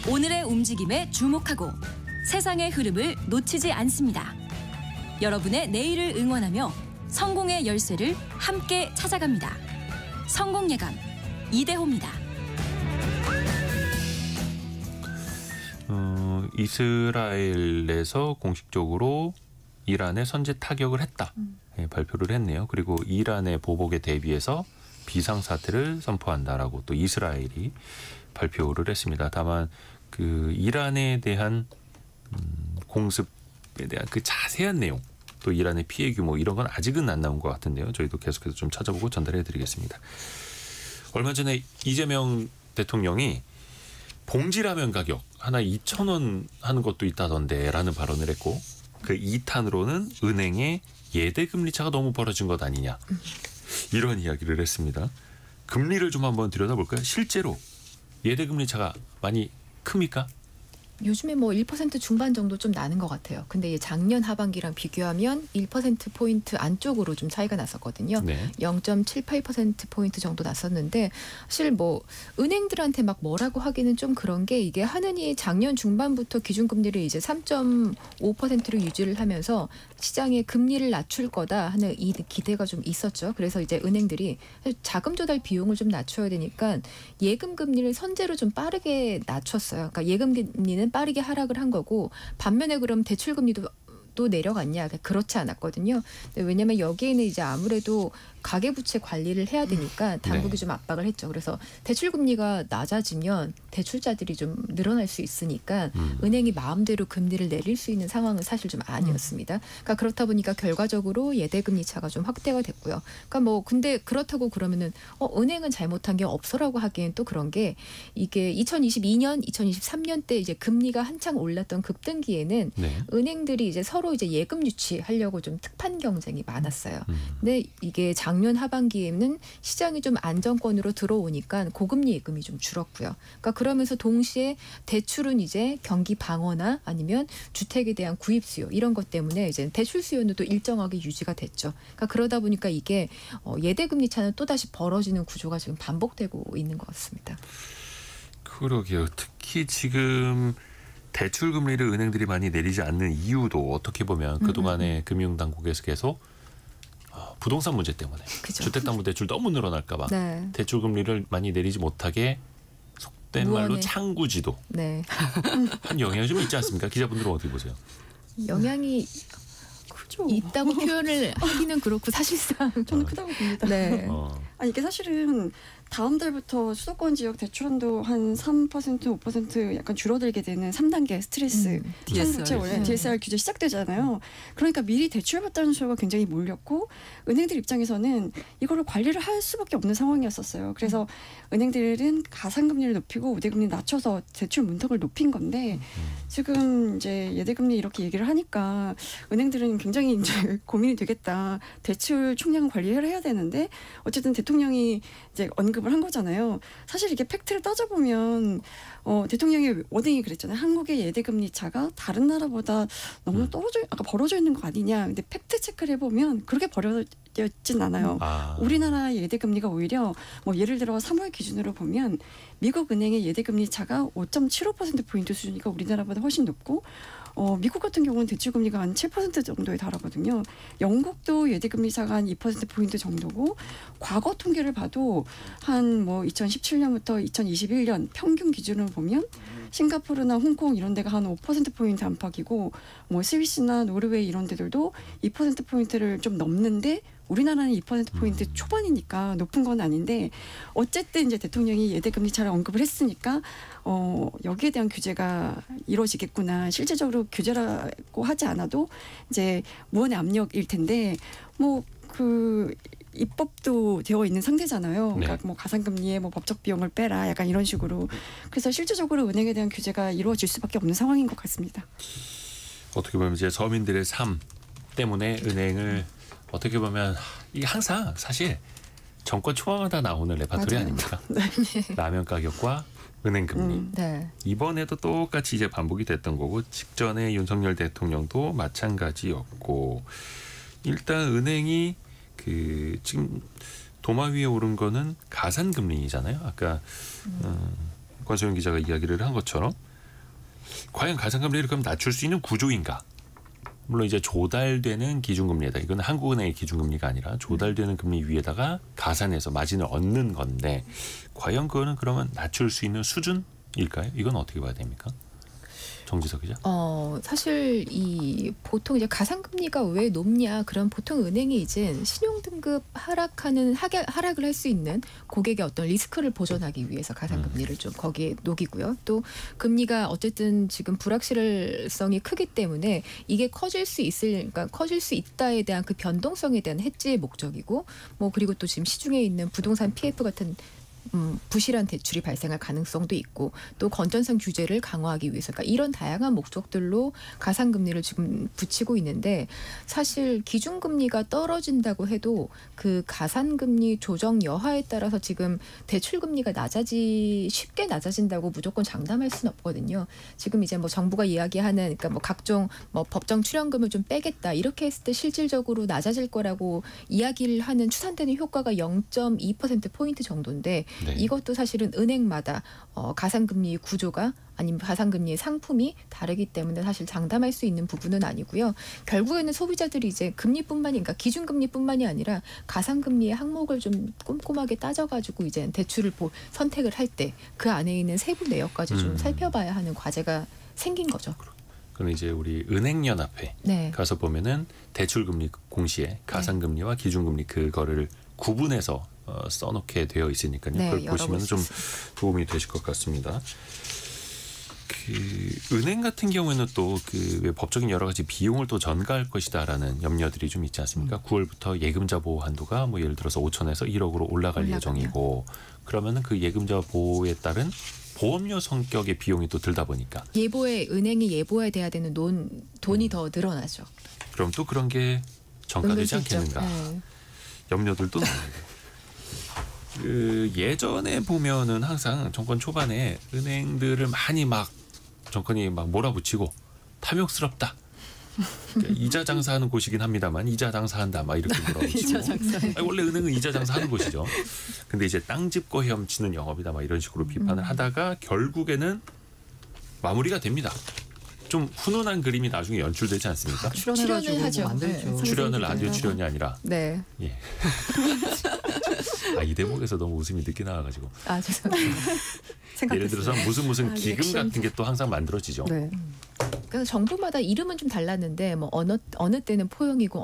오늘의 움직임에 주목하고 세상의 흐름을 놓치지 않습니다. 여러분의 내일을 응원하며 성공의 열쇠를 함께 찾아갑니다. 성공예감 이대호입니다. 이스라엘에서 공식적으로 이란에 선제 타격을 했다, 발표를 했네요. 그리고 이란의 보복에 대비해서 비상사태를 선포한다라고 또 이스라엘이 발표를 했습니다. 다만 그 이란에 대한 공습에 대한 그 자세한 내용, 또 이란의 피해 규모 이런 건 아직은 안 나온 것 같은데요. 저희도 계속해서 좀 찾아보고 전달해드리겠습니다. 얼마 전에 이재명 대통령이 봉지라면 가격 하나 2,000원 하는 것도 있다던데 라는 발언을 했고, 그 2탄으로는 은행의 예대금리차가 너무 벌어진 것 아니냐, 이런 이야기를 했습니다. 금리를 좀 한번 들여다볼까요? 실제로 예대금리차가 많이 큽니까? 요즘에 뭐 1% 중반 정도 좀 나는 것 같아요. 근데 이제 작년 하반기랑 비교하면 1%포인트 안쪽으로 좀 차이가 났었거든요. 네. 0.78%포인트 정도 났었는데, 사실 뭐 은행들한테 막 뭐라고 하기는 좀 그런 게, 이게 하느니 작년 중반부터 기준금리를 이제 3.5%로 유지를 하면서 시장에 금리를 낮출 거다 하는 이 기대가 좀 있었죠. 그래서 이제 은행들이 자금 조달 비용을 좀 낮춰야 되니까 예금 금리를 선제로 좀 빠르게 낮췄어요. 그러니까 예금 금리는 빠르게 하락을 한 거고, 반면에 그럼 대출 금리도 또 내려갔냐? 그렇지 않았거든요. 왜냐하면 여기에는 이제 아무래도 가계부채 관리를 해야 되니까 당국이 네. 좀 압박을 했죠. 그래서 대출 금리가 낮아지면 대출자들이 좀 늘어날 수 있으니까 은행이 마음대로 금리를 내릴 수 있는 상황은 사실 좀 아니었습니다. 그러니까 그렇다 보니까 결과적으로 예대금리 차가 좀 확대가 됐고요. 그러니까 뭐 근데 그렇다고 그러면은 은행은 잘못한 게 없어라고 하기엔 또 그런 게, 이게 2022년, 2023년 때 이제 금리가 한창 올랐던 급등기에는 네. 은행들이 이제 서로 이제 예금 유치하려고 좀 특판 경쟁이 많았어요. 근데 이게 작년 하반기에는 시장이 좀 안정권으로 들어오니까 고금리 예금이 좀 줄었고요. 그러니까 그러면서 동시에 대출은 이제 경기 방어나 아니면 주택에 대한 구입 수요 이런 것 때문에 이제 대출 수요는 또 일정하게 유지가 됐죠. 그러니까 그러다 보니까 이게 예대금리 차는 또 다시 벌어지는 구조가 지금 반복되고 있는 것 같습니다. 그러게요. 특히 지금 대출 금리를 은행들이 많이 내리지 않는 이유도 어떻게 보면 그동안의 금융당국에서 계속 부동산 문제 때문에, 그죠. 주택담보대출 너무 늘어날까 봐 네. 대출 금리를 많이 내리지 못하게 속된 말로 무언의 창구지도 네. 한 영향이 좀 있지 않습니까? 기자분들은 어떻게 보세요? 영향이 크죠. 있다고 표현을 하기는 그렇고 사실상 저는 크다고 봅니다. 네. 아니 이게 사실은 다음 달부터 수도권 지역 대출한도 한 3%, 5% 약간 줄어들게 되는 3단계 스트레스 DSR. 원래 DSR 규제 시작되잖아요. 그러니까 미리 대출받다는 수요가 굉장히 몰렸고 은행들 입장에서는 이거를 관리를 할 수밖에 없는 상황이었었어요. 그래서 은행들은 가산금리를 높이고 우대금리 낮춰서 대출 문턱을 높인 건데 지금 이제 예대금리 이렇게 얘기를 하니까 은행들은 굉장히 이제 고민이 되겠다. 대출 총량 관리를 해야 되는데 어쨌든 대통령이 이제 언급을 한 거잖아요. 사실 이게 팩트를 따져보면 대통령이 워딩이 그랬잖아요. 한국의 예대금리 차가 다른 나라보다 너무 벌어져 있는 거 아니냐. 근데 팩트 체크를 해보면 그렇게 벌어졌진 않아요. 우리나라 예대금리가 오히려 뭐 예를 들어 3월 기준으로 보면 미국 은행의 예대금리 차가 5.75%포인트 수준이니까 우리나라보다 훨씬 높고 미국 같은 경우는 대출금리가 한 7% 정도에 달하거든요. 영국도 예대금리 차가 한 2%포인트 정도고 과거 통계를 봐도 한 뭐 2017년부터 2021년 평균 기준으로 보면 싱가포르나 홍콩 이런 데가 한 5%포인트 안팎이고 뭐 스위스나 노르웨이 이런 데들도 2%포인트를 좀 넘는데 우리나라는 2%포인트 초반이니까 높은 건 아닌데 어쨌든 이제 대통령이 예대금리 차를 언급을 했으니까 여기에 대한 규제가 이루어지겠구나. 실제적으로 규제라고 하지 않아도 이제 무언의 압력일 텐데 뭐 그 입법도 되어 있는 상태잖아요. 그러니까 뭐 가산금리에 뭐 법적 비용을 빼라 약간 이런 식으로. 그래서 실질적으로 은행에 대한 규제가 이루어질 수밖에 없는 상황인 것 같습니다. 어떻게 보면 이제 서민들의 삶 때문에 은행을 어떻게 보면 이게 항상 사실 정권 초반마다 나오는 레파토리 아닙니까? 네. 라면 가격과 은행 금리. 네. 이번에도 똑같이 이제 반복이 됐던 거고 직전에 윤석열 대통령도 마찬가지였고 일단 은행이 그 지금 도마 위에 오른 거는 가산 금리잖아요. 아까 권소영 기자가 이야기를 한 것처럼 과연 가산 금리를 그럼 낮출 수 있는 구조인가? 물론 이제 조달되는 기준금리에다 이건 한국은행의 기준금리가 아니라 조달되는 금리 위에다가 가산해서 마진을 얻는 건데 과연 그거는 그러면 낮출 수 있는 수준일까요? 이건 어떻게 봐야 됩니까? 정지석 기자. 사실 이 보통 이제 가산금리가 왜 높냐? 그럼 보통 은행이 이제 신용등급 하락을 할 수 있는 고객의 어떤 리스크를 보존하기 위해서 가산금리를 좀 거기에 녹이고요. 또 금리가 어쨌든 지금 불확실성이 크기 때문에 이게 커질 수 있다에 대한 그 변동성에 대한 해지의 목적이고 뭐 그리고 또 지금 시중에 있는 부동산 PF 같은 부실한 대출이 발생할 가능성도 있고 또 건전성 규제를 강화하기 위해서 그러니까 이런 다양한 목적들로 가산금리를 지금 붙이고 있는데 사실 기준금리가 떨어진다고 해도 그 가산금리 조정 여하에 따라서 지금 대출금리가 쉽게 낮아진다고 무조건 장담할 수는 없거든요. 지금 이제 뭐 정부가 이야기하는 그러니까 뭐 각종 뭐 법정 출연금을 좀 빼겠다 이렇게 했을 때 실질적으로 낮아질 거라고 이야기를 하는 추산되는 효과가 0.2%포인트 정도인데 이것도 사실은 은행마다 가산금리 구조가 아니면 가산금리의 상품이 다르기 때문에 사실 장담할 수 있는 부분은 아니고요. 결국에는 소비자들이 이제 그러니까 기준금리뿐만이 아니라 가산금리의 항목을 좀 꼼꼼하게 따져가지고 이제 대출을 선택을 할 때 그 안에 있는 세부 내역까지 좀 살펴봐야 하는 과제가 생긴 거죠. 그럼 이제 우리 은행연합회 가서 보면은 대출금리 공시에 가산금리와 기준금리 그거를 구분해서 써놓게 되어 있으니까요. 그걸 보시면 좀 도움이 되실 것 같습니다. 그 은행 같은 경우에는 또 그 법적인 여러 가지 비용을 또 전가할 것이다라는 염려들이 좀 있지 않습니까? 9월부터 예금자 보호 한도가 뭐 예를 들어서 5천에서 1억으로 올라갈 예정이고 그러면은 그 예금자 보호에 따른 보험료 성격의 비용이 또 들다 보니까 은행이 예보해야 돼야 되는 돈이 더 늘어나죠. 그럼 또 그런 게 전가되지 않겠는가? 염려들도 나옵니다. 그 예전에 보면은 항상 정권 초반에 은행들을 많이 정권이 몰아붙이고 탐욕스럽다. 그러니까 이자 장사하는 곳이긴 합니다만 이자 장사한다 이렇게 몰아붙이고 원래 은행은 이자 장사하는 곳이죠. 근데 이제 땅집고 헤엄치는 영업이다 이런 식으로 비판을 하다가 결국에는 마무리가 됩니다. 좀 훈훈한 그림이 나중에 연출되지 않습니까? 출연해가지고 출연을 하죠. 뭐 만들죠. 네. 출연을 라디오 네. 출연이 아니라 네. 예. 이 대목에서 너무 웃음이 늦게 나와가지고 아 죄송합니다. 예를 들어서 무슨 기금 리액션. 같은 게 또 항상 만들어지죠. 네. 그래서 정부마다 이름은 좀 달랐는데 뭐 어느 때는 포용이고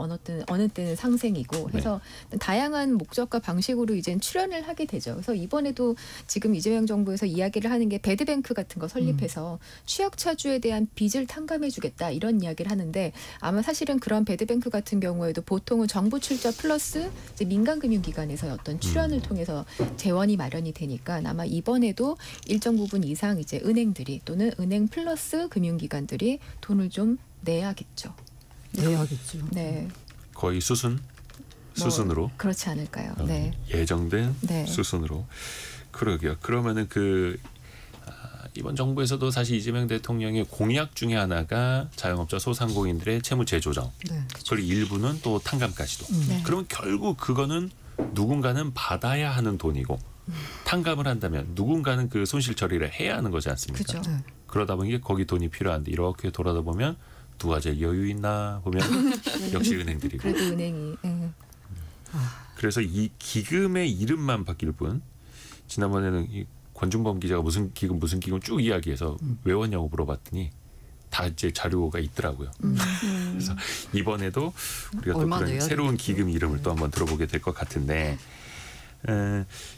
어느 때는 상생이고 해서 다양한 목적과 방식으로 이제 출연을 하게 되죠. 그래서 이번에도 지금 이재명 정부에서 이야기를 하는 게 배드뱅크 같은 거 설립해서 취약차주에 대한 빚을 탕감해주겠다 이런 이야기를 하는데 아마 사실은 그런 배드뱅크 같은 경우에도 보통은 정부 출자 플러스 이제 민간금융기관에서 어떤 출연을 통해서 재원이 마련이 되니까 아마 이번에도 일정 부분 이상 이제 은행들이 또는 은행 플러스 금융기관들이 돈을 좀 내야겠죠. 내야겠죠. 네. 거의 수순으로 그렇지 않을까요? 네. 예정된 네. 수순으로. 그러게요. 그러면은 이번 정부에서도 사실 이재명 대통령의 공약 중에 하나가 자영업자 소상공인들의 채무 재조정. 네. 그리고 일부는 또 탕감까지도. 네. 그러면 결국 그거는 누군가는 받아야 하는 돈이고 탕감을 한다면 누군가는 그 손실 처리를 해야 하는 거지 않습니까? 그죠. 네. 그러다 보니 거기 돈이 필요한데 이렇게 돌아다 보면 누가 제일 여유 있나 보면 역시 은행들이고. 그래도 은행이 그래서 이 기금의 이름만 바뀔 뿐 지난번에는 이 권준범 기자가 무슨 기금 쭉 이야기해서 외웠냐고 물어봤더니 다 이제 자료가 있더라고요. 그래서 이번에도 우리가 또 얼마 그런 내야 새로운 되겠죠. 기금 이름을 또 한번 들어보게 될 것 같은데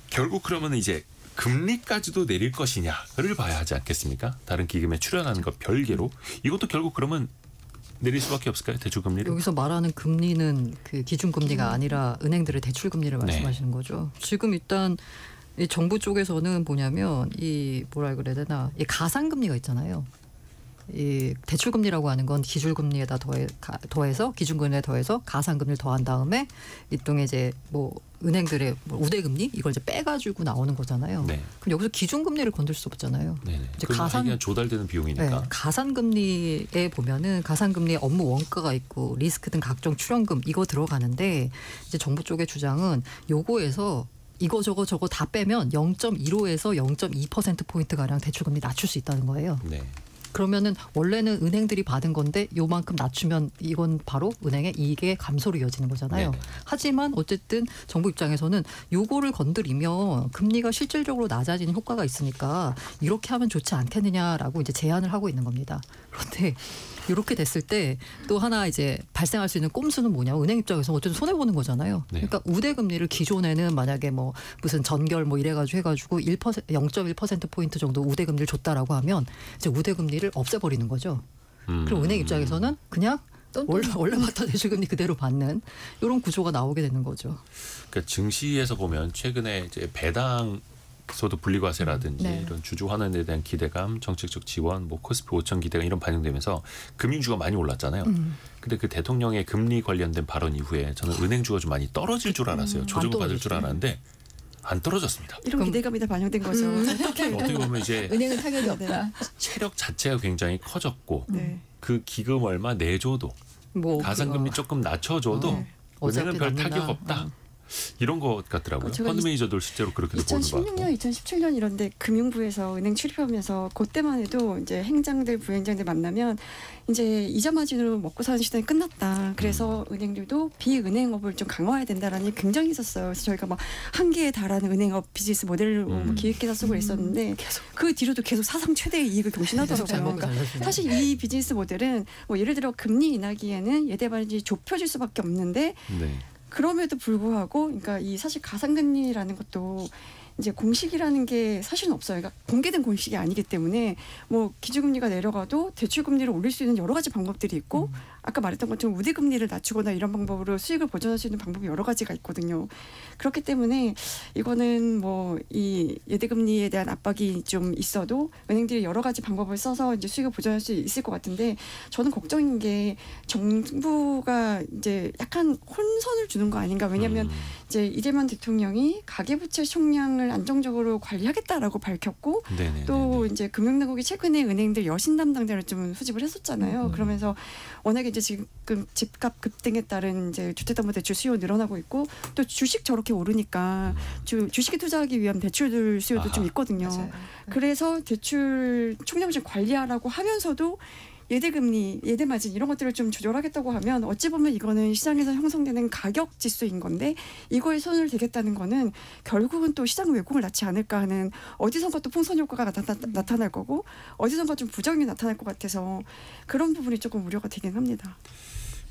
결국 그러면 이제 금리까지도 내릴 것이냐를 봐야 하지 않겠습니까? 다른 기금에 출연하는 것 별개로 이것도 결국 그러면 내릴 수밖에 없을까요? 대출금리를? 여기서 말하는 금리는 그 기준금리가 아니라 은행들의 대출금리를 말씀하시는 거죠. 지금 일단 이 정부 쪽에서는 뭐냐면 이 뭐라 그래야 되나 이 가상금리가 있잖아요. 이 대출금리라고 하는 건 기준금리에다 더해서 기준금리에 더해서 가상금리를 더한 다음에 일종의 이제 뭐 은행들의 뭐 우대금리 이걸 이제 빼가지고 나오는 거잖아요. 네. 그럼 여기서 기준금리를 건들 수 없잖아요. 네네. 이제 그건 가상- 그냥 조달되는 비용이니까. 네, 가산금리에 보면은 가산금리에 업무 원가가 있고 리스크 등 각종 출연금 이거 들어가는데 이제 정부 쪽의 주장은 요거에서 이거 저거 다 빼면 0.15에서 0.2% 포인트 가량 대출금리 낮출 수 있다는 거예요. 네. 그러면은 원래는 은행들이 받은 건데 요만큼 낮추면 이건 바로 은행의 이익의 감소로 이어지는 거잖아요. 네네. 하지만 어쨌든 정부 입장에서는 요거를 건드리면 금리가 실질적으로 낮아지는 효과가 있으니까 이렇게 하면 좋지 않겠느냐라고 이제 제안을 하고 있는 겁니다. 그런데 이렇게 됐을 때 또 하나 이제 발생할 수 있는 꼼수는 뭐냐? 은행 입장에서 어쨌든 손해 보는 거잖아요. 네. 그러니까 우대 금리를 기존에는 만약에 뭐 무슨 전결 뭐 이래가지고 해가지고 0.1% 포인트 정도 우대 금리를 줬다라고 하면 이제 우대 금리를 없애버리는 거죠. 그럼 은행 입장에서는 그냥 원래 받던 대출금리 그대로 받는 이런 구조가 나오게 되는 거죠. 그러니까 증시에서 보면 최근에 이제 배당 소득 분리과세라든지 네. 이런 주주 환원에 대한 기대감, 정책적 지원, 뭐 코스피 5천 기대감 이런 반영되면서 금융주가 많이 올랐잖아요. 근데 그 대통령의 금리 관련된 발언 이후에 저는 은행주가 좀 많이 떨어질 줄 알았어요. 조정을 받을 줄 알았는데 안 떨어졌습니다. 이런 기대감이 다 반영된 거죠. 어떻게 보면 이제 은행은 타격이 없다. 체력 자체가 굉장히 커졌고 네. 그 기금 얼마 내줘도 뭐 가상금리 조금 낮춰줘도 네. 은행은 별 어차피 타격 남는다. 없다. 이런 것 같더라고요. 제가 펀드 매니저들 실제로 그렇게도 보는 것 같고. 2016년, 2017년 이런데 금융부에서 은행 출입하면서 그때만 해도 이제 행장들, 부행장들 만나면 이제 이자 마진으로 먹고 사는 시대는 끝났다. 그래서 은행들도 비은행업을 좀 강화해야 된다라는 얘기 굉장히 있었어요. 그래서 저희가 막 한계에 달하는 은행업 비즈니스 모델을 뭐 기획기사 쓰고 있었는데 그 뒤로도 계속 사상 최대의 이익을 경신하더라고요. 잘 먹고 그러니까 잘 사시네. 사실 이 비즈니스 모델은 뭐 예를 들어 금리 인하기에는 예대반이 좁혀질 수밖에 없는데 네. 그럼에도 불구하고, 그러니까 이 사실 가상금리라는 것도 이제 공식이라는 게 사실은 없어요. 그러니까 공개된 공식이 아니기 때문에 뭐 기준금리가 내려가도 대출금리를 올릴 수 있는 여러 가지 방법들이 있고 아까 말했던 것처럼 우대금리를 낮추거나 이런 방법으로 수익을 보전할 수 있는 방법이 여러 가지가 있거든요. 그렇기 때문에 이거는 뭐 이 예대금리에 대한 압박이 좀 있어도 은행들이 여러 가지 방법을 써서 이제 수익을 보전할 수 있을 것 같은데 저는 걱정인 게 정부가 이제 약간 혼선을 주는 거 아닌가. 왜냐하면 이제 이재명 대통령이 가계부채 총량을 안정적으로 관리하겠다라고 밝혔고 네네. 또 이제 금융당국이 최근에 은행들 여신 담당자를 좀 수집을 했었잖아요. 그러면서 워낙에 이제 지금 집값 급등에 따른 이제 주택담보대출 수요 늘어나고 있고 또 주식 저렇게 오르니까 주식에 투자하기 위한 대출들 수요도 좀 있거든요. 맞아요. 그래서 대출 총량을 좀 관리하라고 하면서도 예대금리, 예대마진 이런 것들을 좀 조절하겠다고 하면 어찌 보면 이거는 시장에서 형성되는 가격 지수인 건데 이거에 손을 대겠다는 거는 결국은 또 시장 왜곡을 낳지 않을까 하는 어디선가 또 풍선 효과가 나타날 거고 어디선가 좀 부작용이 나타날 것 같아서 그런 부분이 조금 우려가 되긴 합니다.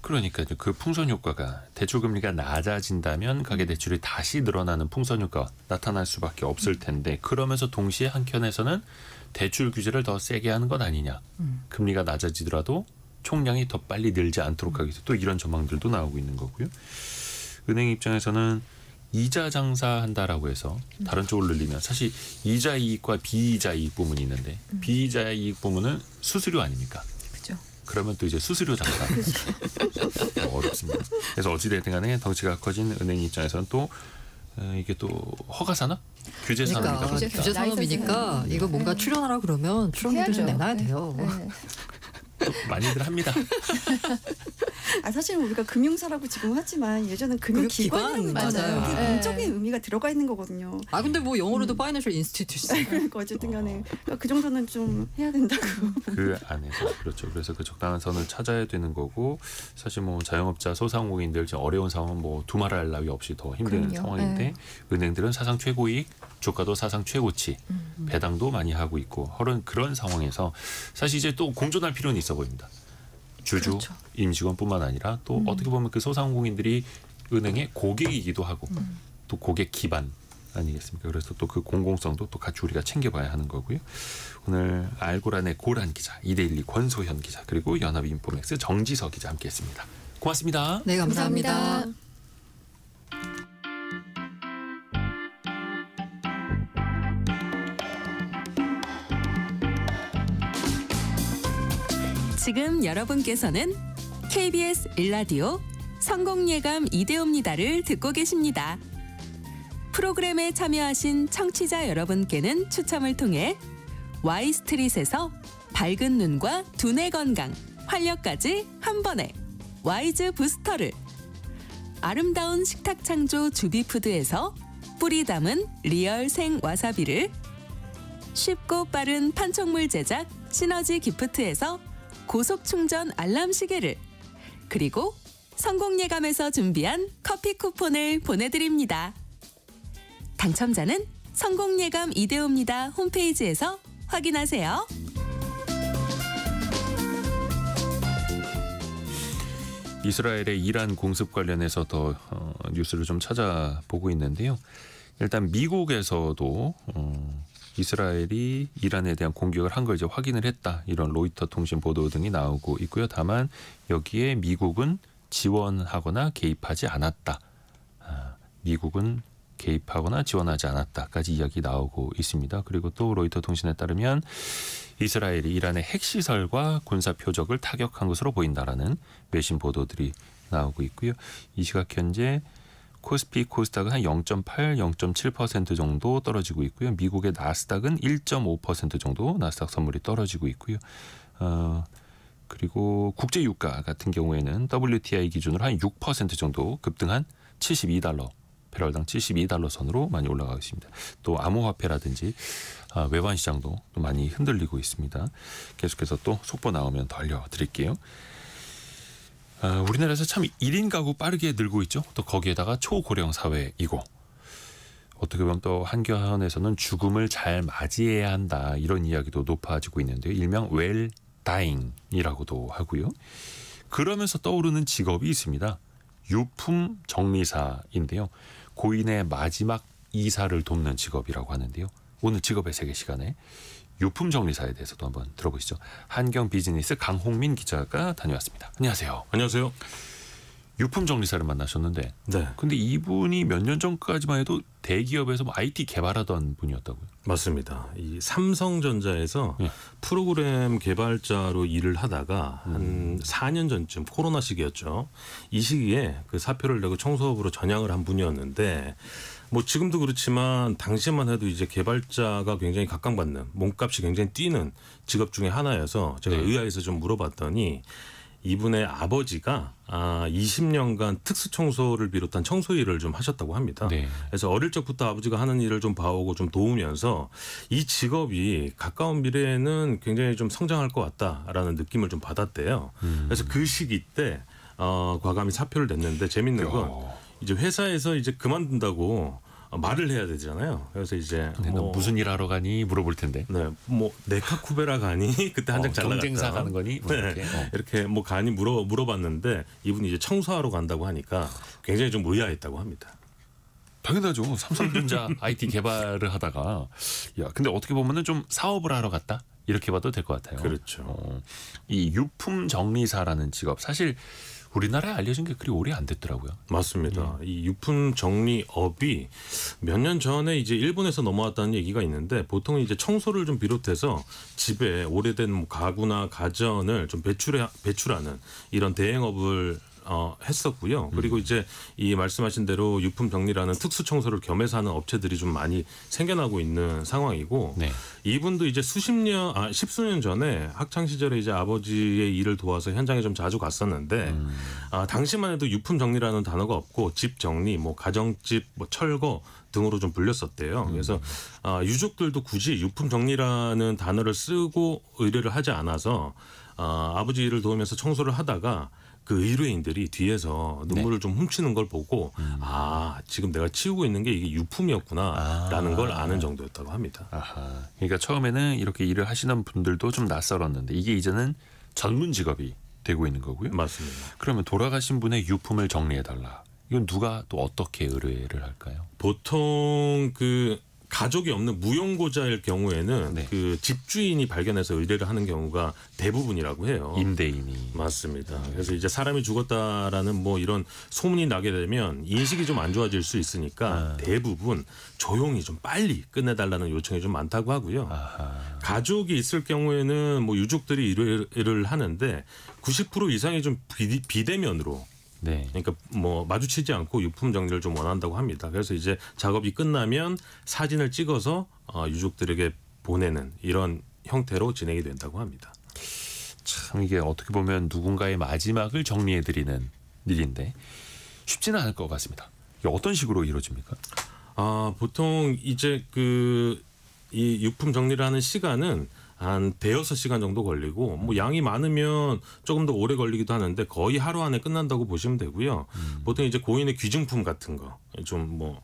그러니까 그 풍선 효과가 대출 금리가 낮아진다면 가계 대출이 다시 늘어나는 풍선 효과가 나타날 수밖에 없을 텐데 그러면서 동시에 한켠에서는 대출 규제를 더 세게 하는 것 아니냐. 금리가 낮아지더라도 총량이 더 빨리 늘지 않도록 하기 위해서 또 이런 전망들도 나오고 있는 거고요. 은행 입장에서는 이자 장사한다라고 해서 다른 쪽을 늘리면 사실 이자 이익과 비이자 이익 부분이 있는데 비이자 이익 부분은 수수료 아닙니까? 그죠. 그러면 또 이제 수수료 장사 어렵습니다. 그래서 어찌됐든 간에 덩치가 커진 은행 입장에서는 또 이게 또 허가 산업? 규제 산업이다 그러니까 보니까 규제 산업이니까 이거 뭔가 출연하라 그러면 출연료를 좀 해야죠. 내놔야 네. 돼요. 네. 또 많이들 합니다. 사실 우리가 금융사라고 지금 하지만 예전엔 금융기관이라고 금융기관, 했잖아요. 맞아요. 이게 네. 공적인 의미가 들어가 있는 거거든요. 아 근데 뭐 영어로도 파이낸셜 인스티튜션. 그러니까 어쨌든 간에 그러니까 그 정도는 좀 해야 된다고. 그 안에서 그렇죠. 그래서 그 적당한 선을 찾아야 되는 거고 사실 뭐 자영업자 소상공인들 지금 어려운 상황은 뭐 두말할 나위 없이 더 힘든 그럼요. 상황인데 네. 은행들은 사상 최고이익, 주가도 사상 최고치, 배당도 많이 하고 있고 그런 상황에서 사실 이제 또 공존할 필요는 있어 보입니다. 주주, 그렇죠. 임직원뿐만 아니라 또 어떻게 보면 그 소상공인들이 은행의 고객이기도 하고 또 고객 기반 아니겠습니까? 그래서 또 그 공공성도 또 같이 우리가 챙겨봐야 하는 거고요. 오늘 알고란의 고란 기자, 이데일리 권소현 기자 그리고 연합인포맥스 정지서 기자 함께했습니다. 고맙습니다. 네 감사합니다. 지금 여러분께서는 KBS 일라디오 성공예감 이대호입니다를 듣고 계십니다. 프로그램에 참여하신 청취자 여러분께는 추첨을 통해 Y스트릿에서 밝은 눈과 두뇌 건강, 활력까지 한 번에 와이즈 부스터를, 아름다운 식탁 창조 주비푸드에서 뿌리 담은 리얼 생 와사비를, 쉽고 빠른 판촉물 제작 시너지 기프트에서 고속 충전 알람 시계를, 그리고 성공예감에서 준비한 커피 쿠폰을 보내드립니다. 당첨자는 성공예감 이대호입니다 홈페이지에서 확인하세요. 이스라엘의 이란 공습 관련해서 더 뉴스를 좀 찾아보고 있는데요. 일단 미국에서도 이스라엘이 이란에 대한 공격을 한 걸 이제 확인을 했다. 이런 로이터 통신 보도 등이 나오고 있고요. 다만 여기에 미국은 지원하거나 개입하지 않았다. 미국은 개입하거나 지원하지 않았다까지 이야기 나오고 있습니다. 그리고 또 로이터 통신에 따르면 이스라엘이 이란의 핵시설과 군사 표적을 타격한 것으로 보인다라는 외신 보도들이 나오고 있고요. 이 시각 현재 코스피 코스닥은 한 0.8, 0.7% 정도 떨어지고 있고요. 미국의 나스닥은 1.5% 정도 나스닥 선물이 떨어지고 있고요. 그리고 국제 유가 같은 경우에는 WTI 기준으로 한 6% 정도 급등한 72달러, 배럴당 72달러 선으로 많이 올라가고 있습니다. 또 암호화폐라든지 외환 시장도 또 많이 흔들리고 있습니다. 계속해서 또 속보 나오면 더 알려드릴게요. 우리나라에서 참 1인 가구 빠르게 늘고 있죠. 또 거기에다가 초고령 사회이고 어떻게 보면 또 한겨한에서는 죽음을 잘 맞이해야 한다 이런 이야기도 높아지고 있는데요. 일명 웰 다잉이라고도 하고요. 그러면서 떠오르는 직업이 있습니다. 유품 정리사인데요. 고인의 마지막 이사를 돕는 직업이라고 하는데요. 오늘 직업의 세계 시간에 유품 정리사에 대해서도 한번 들어보시죠. 한경 비즈니스 강홍민 기자가 다녀왔습니다. 안녕하세요. 안녕하세요. 유품 정리사를 만나셨는데, 네, 근데 이분이 몇 년 전까지만 해도 대기업에서 뭐 IT 개발하던 분이었다고요? 맞습니다. 이 삼성전자에서 예. 프로그램 개발자로 일을 하다가 한 4년 전쯤 코로나 시기였죠. 이 시기에 그 사표를 내고 청소업으로 전향을 한 분이었는데 뭐 지금도 그렇지만 당시만 해도 이제 개발자가 굉장히 각광받는 몸값이 굉장히 뛰는 직업 중에 하나여서 제가 네. 의아해서 좀 물어봤더니 이분의 아버지가 20년간 특수청소를 비롯한 청소 일을 좀 하셨다고 합니다. 네. 그래서 어릴 적부터 아버지가 하는 일을 좀 봐오고 좀 도우면서 이 직업이 가까운 미래에는 굉장히 좀 성장할 것 같다라는 느낌을 좀 받았대요. 그래서 그 시기 때 과감히 사표를 냈는데 재밌는 건 이제 회사에서 이제 그만둔다고 말을 해야 되잖아요. 그래서 이제 너 무슨 일 하러 가니 물어볼 텐데. 네, 뭐 네카쿠베라 가니 그때 한 장 잘 나갔다. 경쟁사 가는 거니? 뭐 네, 이렇게. 이렇게 뭐 가니 물어봤는데 이분이 이제 청소하러 간다고 하니까 굉장히 좀 의아했다고 합니다. 당연하죠. 삼성전자 IT 개발을 하다가 야 근데 어떻게 보면은 좀 사업을 하러 갔다 이렇게 봐도 될 것 같아요. 그렇죠. 이 유품 정리사라는 직업 사실 우리나라에 알려진 게 그리 오래 안 됐더라고요. 맞습니다. 이 유품 정리업이 몇 년 전에 이제 일본에서 넘어왔다는 얘기가 있는데 보통 이제 청소를 좀 비롯해서 집에 오래된 뭐 가구나 가전을 좀 배출하는 이런 대행업을 했었고요. 그리고 이제 이 말씀하신 대로 유품 정리라는 특수 청소를 겸해서 하는 업체들이 좀 많이 생겨나고 있는 상황이고 네. 이분도 이제 십수년 전에 학창 시절에 이제 아버지의 일을 도와서 현장에 좀 자주 갔었는데 당시만 해도 유품 정리라는 단어가 없고 집 정리, 뭐 가정집, 뭐 철거 등으로 좀 불렸었대요. 그래서 유족들도 굳이 유품 정리라는 단어를 쓰고 의뢰를 하지 않아서 아버지 일을 도우면서 청소를 하다가 그 의뢰인들이 뒤에서 눈물을 좀 훔치는 걸 보고 지금 내가 치우고 있는 게 이게 유품이었구나라는 걸 아는 정도였다고 합니다. 아하. 그러니까 처음에는 이렇게 일을 하시는 분들도 좀 낯설었는데 이게 이제는 전문 직업이 되고 있는 거고요. 맞습니다. 그러면 돌아가신 분의 유품을 정리해달라. 이건 누가 또 어떻게 의뢰를 할까요? 보통 그 가족이 없는 무용고자일 경우에는 네. 그 집주인이 발견해서 의뢰를 하는 경우가 대부분이라고 해요. 임대인이. 맞습니다. 그래서 이제 사람이 죽었다라는 뭐 이런 소문이 나게 되면 인식이 좀 안 좋아질 수 있으니까 대부분 조용히 좀 빨리 끝내달라는 요청이 좀 많다고 하고요. 가족이 있을 경우에는 뭐 유족들이 의뢰를 하는데 90% 이상이 좀 비대면으로 네. 그러니까 뭐 마주치지 않고 유품 정리를 좀 원한다고 합니다. 그래서 이제 작업이 끝나면 사진을 찍어서 유족들에게 보내는 이런 형태로 진행이 된다고 합니다. 참 이게 어떻게 보면 누군가의 마지막을 정리해드리는 일인데 쉽지는 않을 것 같습니다. 이게 어떤 식으로 이루어집니까? 보통 이제 이 유품 정리를 하는 시간은 한 대여섯 시간 정도 걸리고 뭐 양이 많으면 조금 더 오래 걸리기도 하는데 거의 하루 안에 끝난다고 보시면 되고요. 보통 이제 고인의 귀중품 같은 거 좀 뭐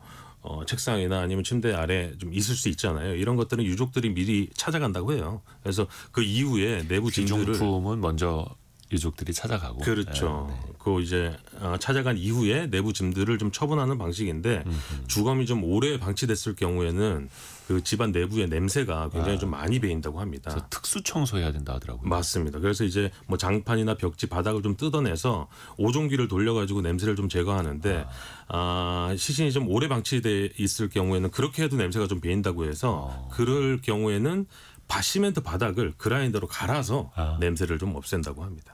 책상이나 아니면 침대 아래 좀 있을 수 있잖아요. 이런 것들은 유족들이 미리 찾아간다고 해요. 그래서 그 이후에 내부 짐들을 귀중품은 먼저 유족들이 찾아가고. 그렇죠. 네. 그 이제 찾아간 이후에 내부 짐들을 좀 처분하는 방식인데 주검이 좀 오래 방치됐을 경우에는 그 집안 내부의 냄새가 굉장히 좀 많이 배인다고 합니다. 특수 청소해야 된다 하더라고요. 맞습니다. 그래서 이제 뭐 장판이나 벽지 바닥을 좀 뜯어내서 오종기를 돌려가지고 냄새를 좀 제거하는데 시신이 좀 오래 방치돼 있을 경우에는 그렇게 해도 냄새가 좀 배인다고 해서 그럴 경우에는 시멘트 바닥을 그라인더로 갈아서 냄새를 좀 없앤다고 합니다.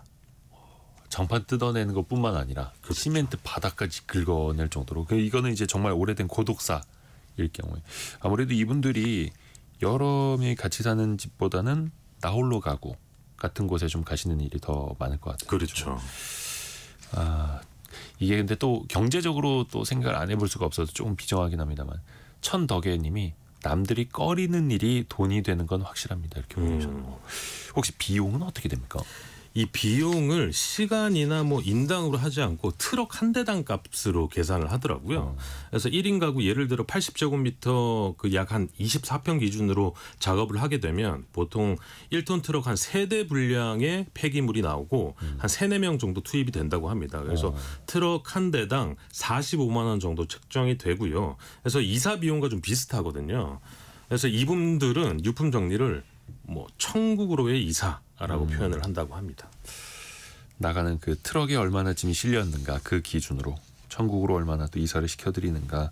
장판 뜯어내는 것뿐만 아니라 그렇죠. 시멘트 바닥까지 긁어낼 정도로 이거는 이제 정말 오래된 고독사일 경우에 아무래도 이분들이 여러 명이 같이 사는 집보다는 나홀로 가구 같은 곳에 좀 가시는 일이 더 많을 것 같아요. 그렇죠. 이게 근데 또 경제적으로 또 생각을 안 해볼 수가 없어서 조금 비정하긴 합니다만 천덕애님이 남들이 꺼리는 일이 돈이 되는 건 확실합니다. 이렇게 보내주셨고 혹시 비용은 어떻게 됩니까? 이 비용을 시간이나 뭐 인당으로 하지 않고 트럭 한 대당 값으로 계산을 하더라고요. 그래서 1인 가구 예를 들어 80제곱미터 그 약 한 24평 기준으로 작업을 하게 되면 보통 1톤 트럭 한 3대 분량의 폐기물이 나오고 한 3, 4명 정도 투입이 된다고 합니다. 그래서 트럭 한 대당 45만 원 정도 책정이 되고요. 그래서 이사 비용과 좀 비슷하거든요. 그래서 이분들은 유품 정리를 뭐 천국으로의 이사라고 표현을 한다고 합니다. 나가는 그 트럭에 얼마나 짐이 실렸는가 그 기준으로 천국으로 얼마나 또 이사를 시켜드리는가.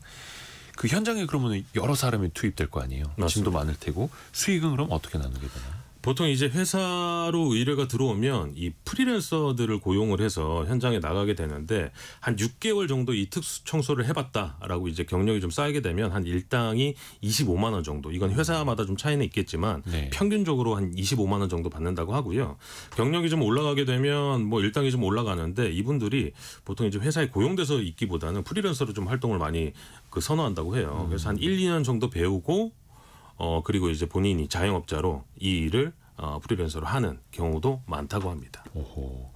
그 현장에 그러면 여러 사람이 투입될 거 아니에요. 맞습니다. 짐도 많을 테고 수익은 그럼 어떻게 나누게 되나요? 보통 이제 회사로 의뢰가 들어오면 이 프리랜서들을 고용을 해서 현장에 나가게 되는데 한 6개월 정도 이 특수 청소를 해봤다라고 이제 경력이 좀 쌓이게 되면 한 일당이 25만 원 정도. 이건 회사마다 좀 차이는 있겠지만 네. 평균적으로 한 25만 원 정도 받는다고 하고요. 경력이 좀 올라가게 되면 뭐 일당이 좀 올라가는데 이분들이 보통 이제 회사에 고용돼서 있기보다는 프리랜서로 좀 활동을 많이 선호한다고 해요. 그래서 한 1, 2년 정도 배우고 그리고 이제 본인이 자영업자로 이 일을 프리랜서로 하는 경우도 많다고 합니다. 오호.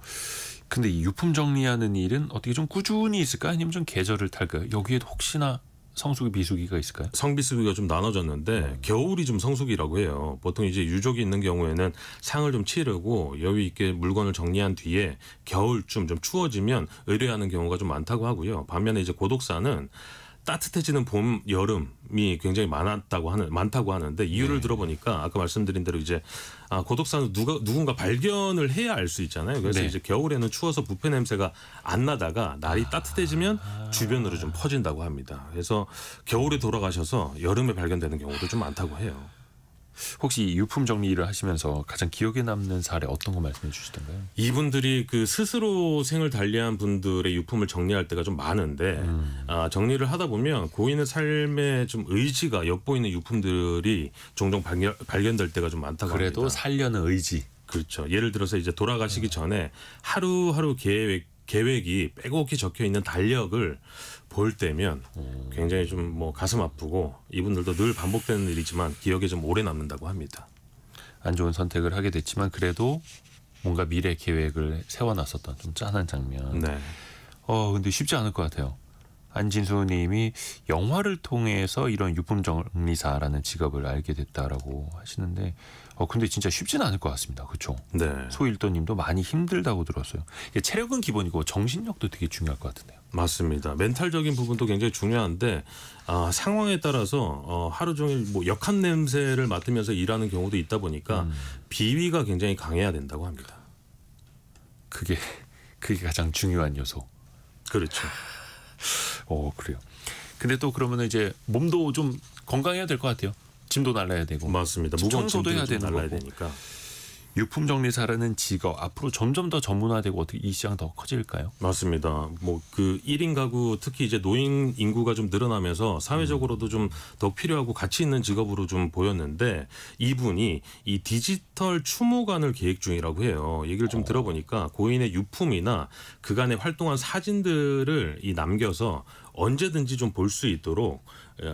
근데 이 유품 정리하는 일은 어떻게 좀 꾸준히 있을까? 아니면 좀 계절을 탈까요? 여기에도 혹시나 성수기 비수기가 있을까요? 성비수기가 좀 나눠졌는데 겨울이 좀 성수기라고 해요. 보통 이제 유족이 있는 경우에는 상을 좀 치르고 여유 있게 물건을 정리한 뒤에 겨울쯤 좀 추워지면 의뢰하는 경우가 좀 많다고 하고요. 반면에 이제 고독사는 따뜻해지는 봄, 여름이 굉장히 많다고 하는데 이유를 들어보니까 아까 말씀드린 대로 이제 고독사는 누군가 발견을 해야 알 수 있잖아요. 그래서 이제 겨울에는 추워서 부패 냄새가 안 나다가 날이 따뜻해지면 주변으로 좀 퍼진다고 합니다. 그래서 겨울에 돌아가셔서 여름에 발견되는 경우도 좀 많다고 해요. 혹시 유품 정리 일을 하시면서 가장 기억에 남는 사례 어떤 거 말씀해 주시던가요? 이분들이 그 스스로 생을 달리한 분들의 유품을 정리할 때가 좀 많은데 정리를 하다 보면 고인의 삶에 좀 의지가 엿보이는 유품들이 종종 발견될 때가 좀 많다고 합니다. 그래도 살려는 의지. 그렇죠. 예를 들어서 이제 돌아가시기 전에 하루하루 계획이 빼곡히 적혀 있는 달력을 볼 때면 굉장히 좀 뭐 가슴 아프고 이분들도 늘 반복되는 일이지만 기억에 좀 오래 남는다고 합니다. 안 좋은 선택을 하게 됐지만 그래도 뭔가 미래 계획을 세워놨었던 좀 짠한 장면. 네. 근데 쉽지 않을 것 같아요. 안진수 님이 영화를 통해서 이런 유품 정리사라는 직업을 알게 됐다라고 하시는데 근데 진짜 쉽지는 않을 것 같습니다. 그렇죠? 네. 소일도 님도 많이 힘들다고 들었어요. 이게 체력은 기본이고 정신력도 되게 중요할 것 같은데요. 맞습니다. 멘탈적인 부분도 굉장히 중요한데 상황에 따라서 하루 종일 뭐 역한 냄새를 맡으면서 일하는 경우도 있다 보니까 비위가 굉장히 강해야 된다고 합니다. 그게 가장 중요한 요소. 그렇죠. 그래요. 근데 또 그러면 이제 몸도 좀 건강해야 될 것 같아요. 짐도 날라야 되고. 맞습니다. 집 무거운 청소도 해야 짐들을 되는 날라야 거고. 되니까. 유품 정리사라는 직업 앞으로 점점 더 전문화되고 어떻게 이 시장 더 커질까요? 맞습니다. 뭐 그 1인 가구 특히 이제 노인 인구가 좀 늘어나면서 사회적으로도 좀 더 필요하고 가치 있는 직업으로 좀 보였는데 이분이 이 디지털 추모관을 계획 중이라고 해요. 얘기를 좀 들어보니까 고인의 유품이나 그간에 활동한 사진들을 남겨서 언제든지 좀 볼 수 있도록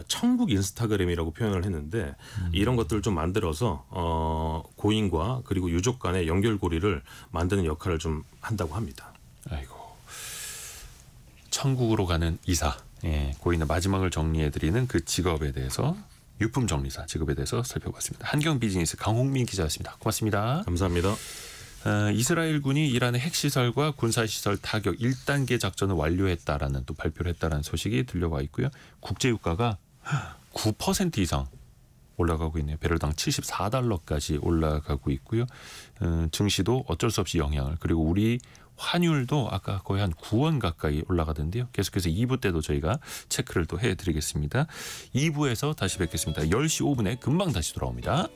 천국 인스타그램이라고 표현을 했는데 이런 것들을 좀 만들어서 고인과 그리고 유족 간의 연결고리를 만드는 역할을 좀 한다고 합니다. 아이고, 천국으로 가는 이사. 고인의 마지막을 정리해드리는 그 직업에 대해서 유품 정리사 직업에 대해서 살펴봤습니다. 한경 비즈니스 강홍민 기자였습니다. 고맙습니다. 감사합니다. 이스라엘군이 이란의 핵시설과 군사시설 타격 1단계 작전을 완료했다라는 또 발표를 했다라는 소식이 들려와 있고요. 국제유가가 9% 이상 올라가고 있네요. 배럴당 74달러까지 올라가고 있고요. 증시도 어쩔 수 없이 영향을, 그리고 우리 환율도 아까 거의 한 9원 가까이 올라가던데요. 계속해서 2부 때도 저희가 체크를 또 해드리겠습니다. 2부에서 다시 뵙겠습니다. 10시 5분에 금방 다시 돌아옵니다.